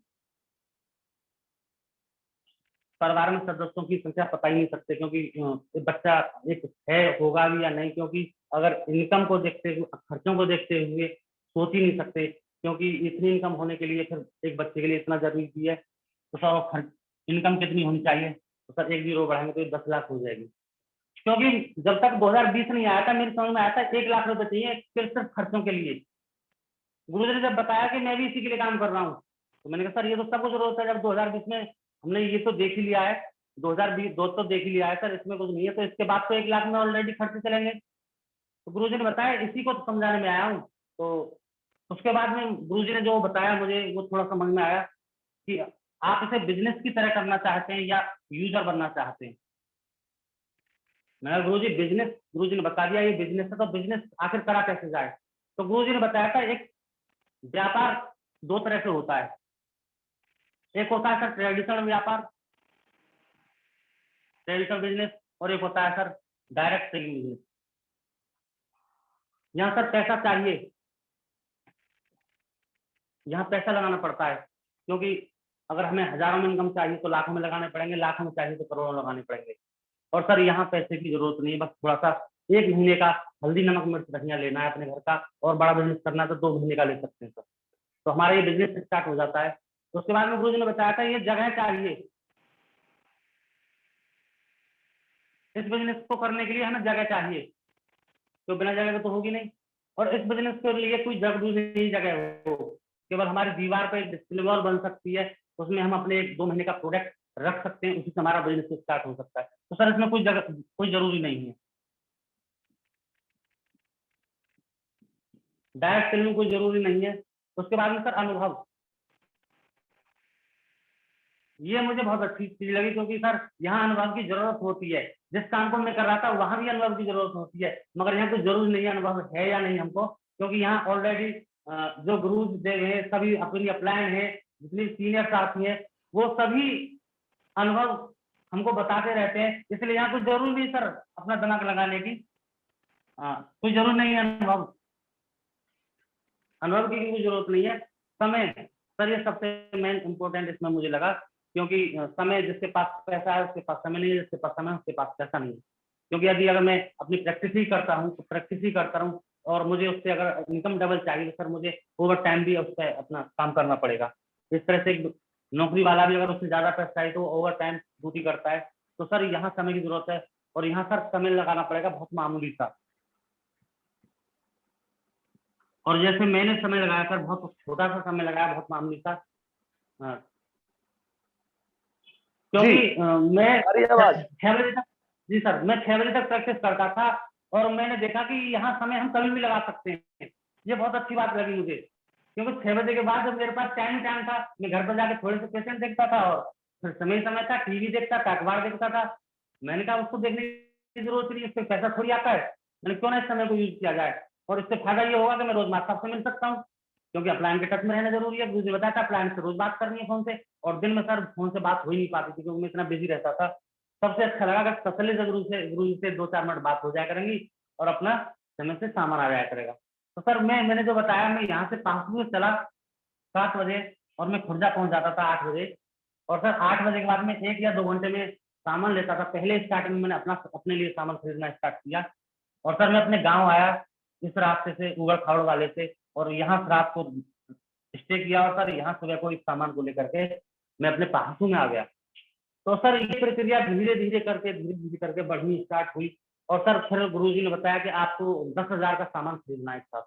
परिवार में सदस्यों की संख्या पता ही नहीं सकते, क्योंकि बच्चा एक है, होगा भी या नहीं, क्योंकि अगर इनकम को देखते हुए, खर्चों को देखते हुए सोच ही नहीं सकते क्योंकि इतनी इनकम होने के लिए फिर एक बच्चे के लिए इतना जरूरी भी है, तो सर खर्च इनकम कितनी होनी चाहिए, तो सर 1 जीरो बढ़ाएंगे तो 10 लाख हो जाएगी। क्योंकि जब तक 2020 नहीं आया था मेरी समझ में आया था 1 लाख रुपए चाहिए सिर्फ खर्चों के लिए। गुरु जी ने जब बताया कि मैं भी इसी के लिए काम कर रहा हूँ, तो मैंने कहा सर ये तो सबको जरूरत है, जब 2020 में हमने ये तो देख ही लिया है, 2020 दो तो देख ही लिया है सर, इसमें कुछ नहीं है, तो इसके बाद तो 1 लाख में ऑलरेडी खर्चे चलेंगे। तो गुरु जी ने बताया, इसी को तो समझाने में आया हूँ। तो उसके बाद में गुरु जी ने जो बताया मुझे वो थोड़ा समझ में आया कि आप इसे बिजनेस की तरह करना चाहते हैं या यूजर बनना चाहते हैं। मैंने गुरु जी बिजनेस, गुरु जी ने बता दिया ये बिजनेस है, तो बिजनेस आखिर करा कैसे जाए। तो गुरु जी ने बताया था एक व्यापार 2 तरह से होता है, एक होता है सर ट्रेडिशनल व्यापार, ट्रेडिशनल बिजनेस, और एक होता है सर डायरेक्ट सेलिंग बिजनेस। यहाँ सर पैसा चाहिए, यहाँ पैसा लगाना पड़ता है, क्योंकि अगर हमें हजारों में इनकम चाहिए तो लाखों में लगाने पड़ेंगे, लाखों में चाहिए तो करोड़ों लगाने पड़ेंगे। और सर यहाँ पैसे की जरूरत नहीं है, बस थोड़ा सा 1 महीने का हल्दी नमक मिर्च धनिया लेना है अपने घर का, और बड़ा बिजनेस करना है तो 2 महीने का ले सकते हैं सर। तो हमारा ये बिजनेस स्टार्ट हो जाता है। तो उसके बाद में गुरु जी ने बताया था ये जगह चाहिए, इस बिजनेस को करने के लिए हमें जगह चाहिए, तो बिना जगह के तो होगी नहीं। और इस बिजनेस के लिए कोई जरूरी नहीं जगह हो, केवल हमारी दीवार पर एक डिस्प्ले वॉल बन सकती है, उसमें हम अपने 1-2 महीने का प्रोडक्ट रख सकते हैं, उसी से हमारा बिजनेस स्टार्ट हो सकता है। तो सर इसमें कोई जगह, कोई जरूरी नहीं है, डायरेक्ट सेलिंग में कोई जरूरी नहीं है। उसके बाद में सर अनुभव, ये मुझे बहुत अच्छी चीज लगी, क्योंकि सर यहाँ अनुभव की जरूरत होती है। जिस काम को मैं कर रहा था वहां भी अनुभव की जरूरत होती है, मगर यहाँ कोई जरूरी नहीं है अनुभव है या नहीं हमको, क्योंकि यहाँ ऑलरेडी जो गुरु देव है सभी अपनी अपलाइन है, जितनी सीनियर साथी है वो सभी अनुभव हमको बताते रहते हैं, इसलिए यहाँ कोई जरूरी नहीं सर अपना दिमाग लगाने की, कोई जरूरत नहीं है अनुभव की कोई जरूरत नहीं है। समय सर ये सबसे मेन इंपॉर्टेंट इसमें मुझे लगा, क्योंकि समय, जिसके पास पैसा है उसके पास समय नहीं है, जिसके पास समय है उसके पास पैसा नहीं है। क्योंकि यदि अगर मैं अपनी प्रैक्टिस ही करता हूँ तो प्रैक्टिस ही करता रहूँ और मुझे उससे अगर इनकम डबल चाहिए तो सर मुझे ओवर टाइम भी उस पर अपना काम करना पड़ेगा। इस तरह से नौकरी वाला भी अगर उससे ज्यादा पैसा चाहिए तो ओवर टाइम ड्यूटी करता है। तो सर यहाँ समय की जरूरत है, और यहाँ सर समय लगाना पड़ेगा बहुत मामूली सा। और जैसे मैंने समय लगाया सर, बहुत छोटा सा समय लगाया, बहुत मामूली सा, क्योंकि मैं 6 बजे तक, जी सर, मैं 6 बजे तक प्रैक्टिस करता था, और मैंने देखा कि यहाँ समय हम कभी भी लगा सकते हैं। ये बहुत अच्छी बात लगी मुझे, क्योंकि 6 बजे के बाद जब मेरे पास टाइम था, मैं घर पर जाके थोड़े से पेशेंट देखता था, और फिर समय था, टीवी देखता था, अखबार देखता था। मैंने कहा उसको देखने की जरूरत नहीं, इससे पैसा थोड़ी आता है, मैंने क्यों ना इस समय को यूज किया जाए, और इससे फायदा ये होगा कि मैं रोज मास्टर से मिल सकता हूँ, क्योंकि अपलाइन के टच में रहना जरूरी है। मुझे बताया था अपलाइन से रोज बात करनी है फोन से, और दिन में सर फोन से बात हो ही नहीं पाती थी क्योंकि मैं इतना बिजी रहता था। सबसे अच्छा लगा कि तसल्ली से गुरु से 2-4 मिनट बात हो जाया करेंगी और अपना समय से सामान आ जाया करेगा। तो सर मैंने जो बताया, मैं यहाँ से पासपुर में चला 7 बजे, और मैं खुर्जा पहुंच जाता था 8 बजे, और सर 8 बजे के बाद में 1 या 2 घंटे में सामान लेता था। पहले स्टार्टिंग में मैंने अपने लिए सामान खरीदना स्टार्ट किया, और सर मैं अपने गाँव आया इस रास्ते से, उगड़ खावड़ वाले से, और यहाँ रात को स्टे किया, और सर यहाँ सुबह को इस सामान को लेकर के मैं अपने पासू में आ गया। तो सर ये प्रक्रिया धीरे धीरे करके बढ़नी स्टार्ट हुई, और सर फिर गुरुजी ने बताया कि आपको 10,000 का सामान खरीदना है एक साथ।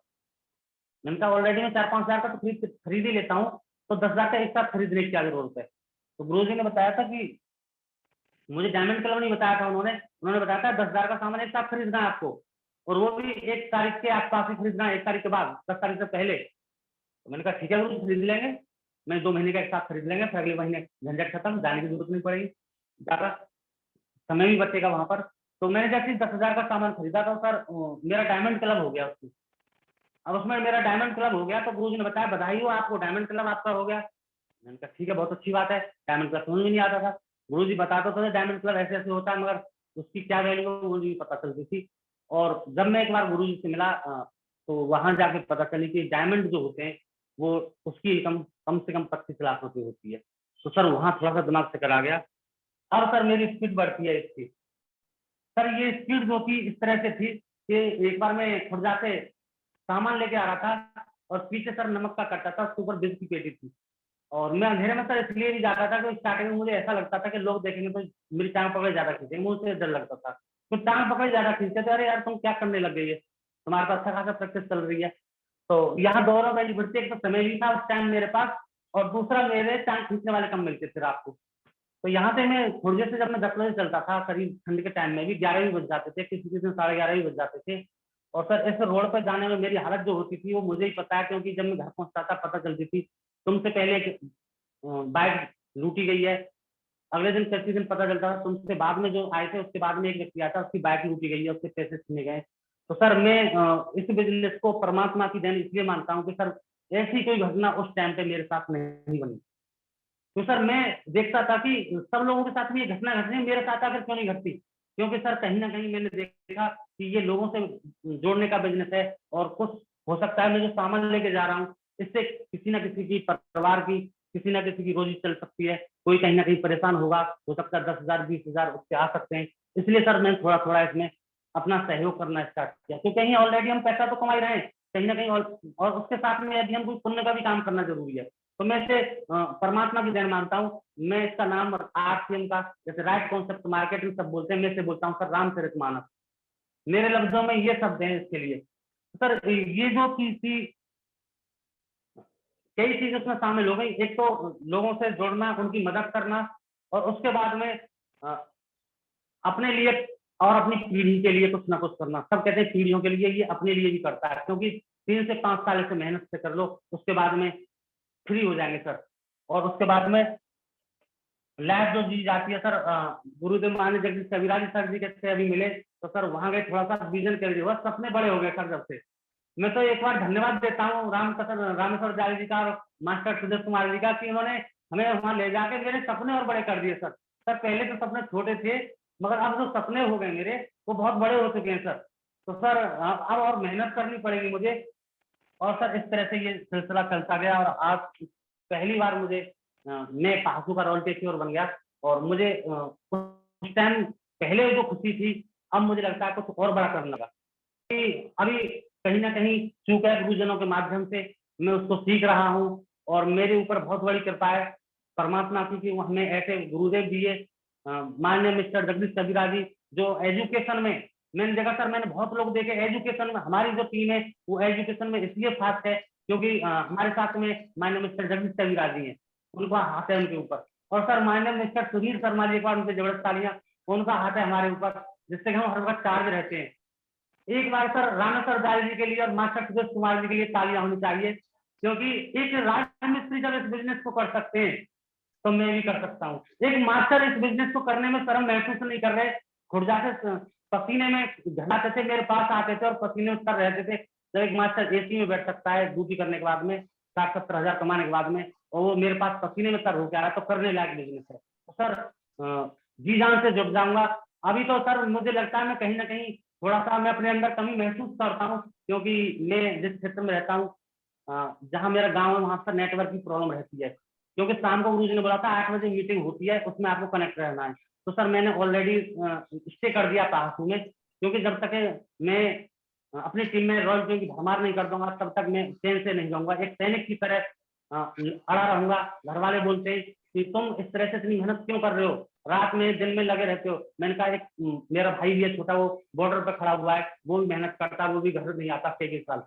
मैंने कहा ऑलरेडी मैं 4-5 हज़ार का तो खरीद ही लेता हूँ, तो 10,000 का एक साथ खरीदने की क्या जरूरत है। तो गुरुजी ने बताया था कि मुझे डायमंड क्लब नहीं बताया था उन्होंने बताया था 10,000 का सामान एक साथ खरीदना है आपको, और वो भी 1 तारीख के आसपास ही खरीदना है, 1 तारीख के बाद, 10 तारीख से पहले। तो मैंने कहा ठीक है गुरु, खरीद लेंगे, मैं 2 महीने का एक साथ खरीद लेंगे, फिर अगले महीने झंझट खत्म, जाने की जरूरत नहीं पड़ेगी, ज्यादा समय भी बचेगा वहां पर। तो मैंने जैसे 10,000 का सामान खरीदा था सर, मेरा डायमंड क्लब हो गया उसमें। अब उसमें मेरा डायमंड क्लब हो गया, तो गुरुजी ने बताया बधाई हो आपको, डायमंड क्लब आपका हो गया। मैंने कहा ठीक है, बहुत अच्छी बात है, डायमंड क्लब समझ में नहीं आता था। गुरुजी बताते थे डायमंड क्लब ऐसे ऐसे होता है, मगर उसकी क्या वैल्यू है गुरुजी पता चलती थी। और जब मैं एक बार गुरुजी से मिला तो वहां जाके पता चली कि डायमंड जो होते हैं वो उसकी इनकम कम से कम 25 लाख रुपए होती है। तो सर वहां थोड़ा सा दिमाग से करा गया। अब सर मेरी स्पीड बढ़ती है इसकी। सर ये स्पीड जो थी इस तरह से थी कि एक बार मैं खुद जाके सामान लेके आ रहा था, और पीछे सर नमक का कट्टा था, उसके ऊपर बिज की पेटी थी। और मैं अंधेरे में सर इसलिए भी जाता था कि स्टार्टिंग में मुझे ऐसा लगता था कि लोग देखेंगे तो मेरी टांग पकड़े ज्यादा खींचेंगे, मुझे डर लगता था। तो टांग पकड़े ज्यादा खींचते थे, अरे यार तुम क्या करने लग गई है, तुम्हारे पास अच्छा खासा प्रैक्टिस चल रही है। तो यहाँ दोनों का बढ़ती, एक तो समय भी था उस टाइम मेरे पास, और दूसरा मेरे टांग खींचने वाले कम मिलते थे रात को। तो यहाँ से मैं थोड़ी देर से जब मैं 10 बजे चलता था, करीब ठंड के टाइम में भी 11 भी बज जाते थे, किसी किसी दिन 11:30 भी बज जाते थे। और सर इस रोड पर जाने में मेरी हालत जो होती थी वो मुझे ही पता है, क्योंकि जब मैं घर पहुंचता था पता चलती थी तुमसे पहले एक बाइक लूटी गई है, अगले दिन किसी दिन पता चलता था तुमसे बाद में जो आए थे उसके बाद में एक व्यक्ति आया था, उसकी बाइक लूटी गई है, उसके पैसे छीने गए। तो सर मैं इस बिजनेस को परमात्मा की देन इसलिए मानता हूँ कि सर ऐसी कोई घटना उस टाइम पे मेरे साथ नहीं बनी। तो सर मैं देखता था कि सब लोगों के साथ में ये घटना घट रही है, मेरे साथ आकर क्यों नहीं घटती, क्योंकि सर कहीं ना कहीं मैंने देखा कि ये लोगों से जोड़ने का बिजनेस है, और कुछ हो सकता है मैं जो सामान लेके जा रहा हूँ इससे किसी ना किसी की परिवार की, किसी ना किसी की रोजी चल सकती है, कोई कहीं ना कहीं परेशान होगा, हो सकता है 10,000 20,000 उससे आ सकते हैं। इसलिए सर मैं थोड़ा थोड़ा इसमें अपना सहयोग करना स्टार्ट किया, क्योंकि कहीं ऑलरेडी हम पैसा तो कमा ही रहे हैं कहीं ना कहीं, और उसके साथ में यदि हम कोई पुण्य का भी काम करना जरूरी है। तो मैं इसे परमात्मा की देन मानता हूँ। मैं इसका नाम RCM का, जैसे राइट कॉन्सेप्ट मार्केटिंग सब बोलते हैं, मैं इसे बोलता हूँ सर रामचरितमानस। मेरे लफ्जों में ये शब्द हैं इसके लिए। सर ये जो चीज थी, कई चीज उसमें शामिल हो गई। एक तो लोगों से जुड़ना, उनकी मदद करना, और उसके बाद में अपने लिए और अपनी पीढ़ी के लिए कुछ ना कुछ करना। सब कहते हैं पीढ़ियों के लिए, ये अपने लिए भी करता है, क्योंकि 3 से 5 साल से मेहनत से कर लो, उसके बाद में फ्री हो जाएंगे सर। और उसके बाद में लाइफ जो जी जाती है सर, गुरुदेव मान्य जगदीश कबीरा जी सर जी के अभी मिले तो सर वहां गए, थोड़ा सा विजन कर दिया, बस सपने बड़े हो गए सर जब से। मैं तो एक बार धन्यवाद देता हूँ रामेश्वर जाल जी का और मास्टर सुदेश कुमार जी का, कि उन्होंने हमें वहां ले जाके मेरे सपने और बड़े कर दिए सर। सर पहले तो सपने छोटे थे, मगर अब जो सपने हो गए मेरे वो बहुत बड़े हो चुके हैं सर। तो सर अब और मेहनत करनी पड़ेगी मुझे। और सर इस तरह से ये सिलसिला चलता गया, और आज पहली बार मुझे मैं पहासू का रोल टेक्योर बन गया। और मुझे उस टाइम पहले जो खुशी थी, अब मुझे लगता है कुछ और बड़ा करने लगा, कि अभी कहीं ना कहीं चूंकि गुरुजनों के माध्यम से मैं उसको सीख रहा हूँ, और मेरे ऊपर बहुत बड़ी कृपा है परमात्मा की कि हमें ऐसे गुरुदेव दिए, माननीय मिस्टर जगदीश कबीरा जी, जो एजुकेशन में मैंने देखा सर, मैंने बहुत लोग देखे एजुकेशन में, हमारी जो टीम है वो एजुकेशन में इसलिए फास्ट है क्योंकि हमारे साथ में माननीय मिस्टर जगदीश कबीरा जी हैं, उनका हाथ है उनके ऊपर। और सर माननीय मिस्टर सुधीर शर्मा जी का, उनके जबरदस्त तालियां, उनका हाथ है हमारे ऊपर, जिससे हम हर वक्त चार्ज रहते हैं। एक बार सर रामेश्वर जाल जी के लिए और मास्टर सुदेश कुमार जी के लिए तालियां होनी चाहिए, क्योंकि एक राजमिस्त्री जब इस बिजनेस को कर सकते हैं तो मैं भी कर सकता हूँ। एक मास्टर इस बिजनेस को करने में शर्म महसूस नहीं कर रहे, खुर्जा से पसीने में घटाते थे, मेरे पास आते थे और पसीने में कर रहते थे। जब एक मास्टर AC में बैठ सकता है ड्यूटी करने के बाद में, 60-70 हजार कमाने के बाद में, और वो मेरे पास पसीने में कर होकर आया, तो करने लायक बिजनेस है। तो सर जी जान से जुट जाऊंगा। अभी तो सर मुझे लगता है मैं कहीं ना कहीं थोड़ा सा मैं अपने अंदर कमी महसूस करता हूँ, क्योंकि मैं जिस क्षेत्र में रहता हूँ, जहाँ मेरा गांव है, वहां पर नेटवर्क की प्रॉब्लम रहती है, क्योंकि शाम को गुरुजी ने बोला था 8 बजे मीटिंग होती है, उसमें आपको कनेक्ट रहना है। तो सर मैंने ऑलरेडी स्टे कर दिया पहासू में, क्योंकि जब तक मैं अपनी टीम में रॉयल टीम की भरमार नहीं कर दूंगा तब तक मैं चैन से नहीं जाऊंगा, एक सैनिक की तरह अड़ा रहूंगा। घर वाले बोलते हैं कि तुम इस तरह से इतनी मेहनत क्यों कर रहे हो, रात में दिन में लगे रहते हो। मैंने कहा एक मेरा भाई भी है छोटा, वो बॉर्डर पर खड़ा हुआ है, वो भी मेहनत करता है, वो भी घर नहीं आता 6 साल।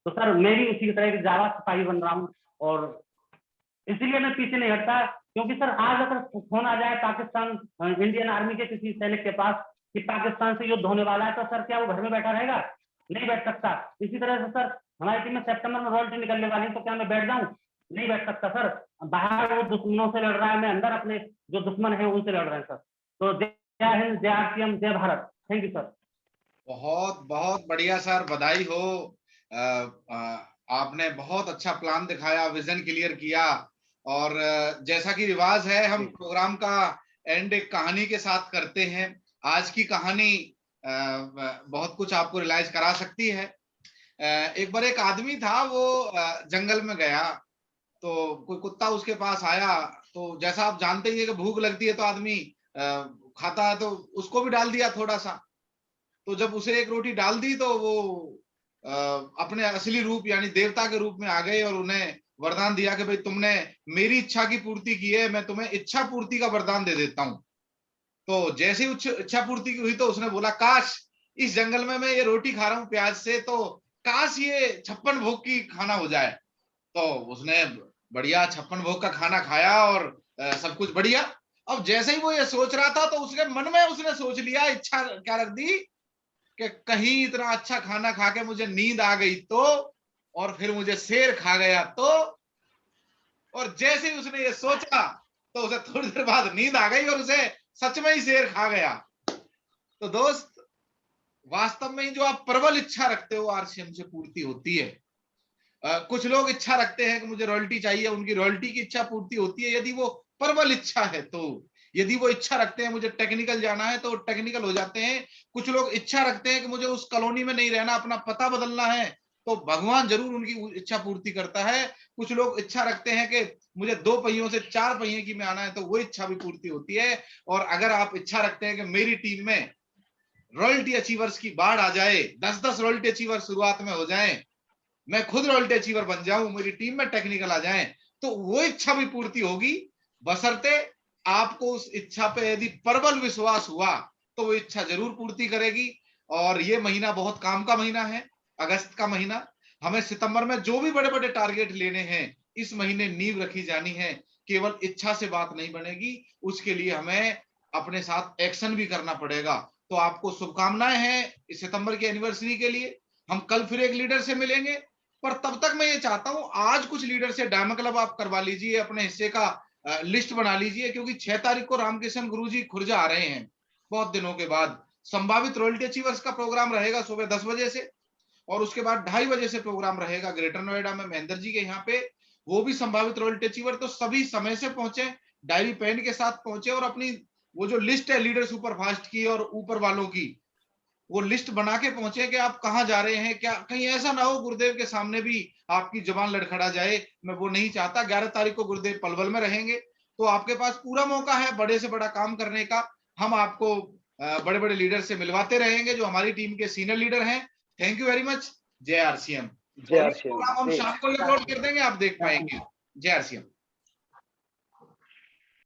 तो सर मैं भी उसी की तरह की जावा सिपाही बन रहा हूँ, और इसीलिए मैं पीछे नहीं हटता, क्योंकि सर आज अगर फोन आ जाए पाकिस्तान इंडियन आर्मी के किसी सैनिक के पास कि पाकिस्तान से युद्ध होने वाला है, तो सर क्या वो घर में बैठा रहेगा? नहीं बैठ सकता। इसी तरह से सर हमारी टीम में सितंबर में रॉयल टीम निकलने वाली है, तो क्या मैं बैठ जाऊं? नहीं बैठ सकता सर। बाहर वो दुश्मनों से लड़ रहा है, मैं अंदर अपने जो दुश्मन है उनसे लड़ रहे हैं सर। तो जय हिंद, जय RCM, जय भारत। Thank you sir. बहुत बहुत बढ़िया सर, बधाई हो। आपने बहुत अच्छा प्लान दिखाया, विजन क्लियर किया, और जैसा कि रिवाज है हम प्रोग्राम का एंड एक कहानी के साथ करते हैं। आज की कहानी बहुत कुछ आपको रियलाइज करा सकती है। एक बार एक आदमी था, वो जंगल में गया, तो कोई कुत्ता उसके पास आया, तो जैसा आप जानते ही है कि भूख लगती है तो आदमी खाता है, तो उसको भी डाल दिया थोड़ा सा। तो जब उसे एक रोटी डाल दी तो वो अपने असली रूप यानी देवता के रूप में आ गए और उन्हें वरदान दिया कि भाई तुमने मेरी इच्छा की पूर्ति की है, मैं तुम्हें इच्छा पूर्ति का वरदान दे देता हूं। तो जैसे ही इच्छा पूर्ति की हुई तो उसने बोला काश इस जंगल में मैं ये रोटी खा रहा हूं प्याज से, तो काश ये 56 भोग की खाना हो जाए। तो उसने बढ़िया 56 भोग का खाना खाया और सब कुछ बढ़िया। अब जैसे ही वो ये सोच रहा था तो उसके मन में उसने सोच लिया, इच्छा क्या रख दी कि कहीं इतना अच्छा खाना खा के मुझे नींद आ गई तो, और फिर मुझे शेर खा गया तो। और जैसे ही उसने ये सोचा तो उसे थोड़ी देर बाद नींद आ गई और उसे सच में ही शेर खा गया। तो दोस्त, वास्तव में ही जो आप प्रबल इच्छा रखते हो आरसीएम से पूर्ति होती है। कुछ लोग इच्छा रखते हैं कि मुझे रॉयल्टी चाहिए, उनकी रॉयल्टी की इच्छा पूर्ति होती है यदि वो प्रबल इच्छा है तो। यदि वो इच्छा रखते हैं मुझे टेक्निकल जाना है तो टेक्निकल हो जाते हैं। कुछ लोग इच्छा रखते हैं कि मुझे उस कॉलोनी में नहीं रहना, अपना पता बदलना है, तो भगवान जरूर उनकी इच्छा पूर्ति करता है। कुछ लोग इच्छा रखते हैं कि मुझे 2 पहियों से 4 पहिए की में आना है, तो वो इच्छा भी पूर्ति होती है। और अगर आप इच्छा रखते हैं कि मेरी टीम में रॉयल्टी अचीवर्स की बाढ़ आ जाए, 10-10 रॉयल्टी अचीवर शुरुआत में हो जाएं, मैं खुद रॉयल्टी अचीवर बन जाऊं, मेरी टीम में टेक्निकल आ जाएं, तो वो इच्छा भी पूर्ति होगी, बशर्ते आपको उस इच्छा पे यदि प्रबल विश्वास हुआ तो वो इच्छा जरूर पूर्ति करेगी। और ये महीना बहुत काम का महीना है, अगस्त का महीना। हमें सितंबर में जो भी बड़े बड़े टारगेट लेने हैं, इस महीने नींव रखी जानी है। केवल इच्छा से बात नहीं बनेगी, उसके लिए हमें अपने साथ एक्शन भी करना पड़ेगा। तो आपको शुभकामनाएं हैं इस सितंबर की एनिवर्सरी के लिए। हम कल फिर एक लीडर से मिलेंगे, पर तब तक मैं ये चाहता हूं आज कुछ लीडर से डायमंड क्लब आप करवा लीजिए, अपने हिस्से का लिस्ट बना लीजिए, क्योंकि 6 तारीख को रामकिशन गुरुजी खुर्जा आ रहे हैं बहुत दिनों के बाद। संभावित रॉयल्टी अचीवर्स का प्रोग्राम रहेगा सुबह 10 बजे से, और उसके बाद 2:30 बजे से प्रोग्राम रहेगा ग्रेटर नोएडा में महेंद्र जी के यहाँ पे। वो भी संभावित रॉयल्टी अचीवर, तो सभी समय से पहुंचे, डायरी पेन के साथ पहुंचे और अपनी वो जो लिस्ट है लीडर सुपरफास्ट की और ऊपर वालों की, वो लिस्ट बना के पहुंचे कि आप कहां जा रहे हैं। क्या कहीं ऐसा ना हो गुरुदेव के सामने भी आपकी जबान लड़खड़ा जाए, मैं वो नहीं चाहता। 11 तारीख को गुरुदेव पलवल में रहेंगे, तो आपके पास पूरा मौका है बड़े से बड़ा काम करने का। हम आपको बड़े बड़े लीडर से मिलवाते रहेंगे जो हमारी टीम के सीनियर लीडर हैं। Thank you very much. जय आरसीएम। जय आरसीएम। हम शाम को अपलोड कर देंगे, आप देख पाएंगे। जय आरसीएम।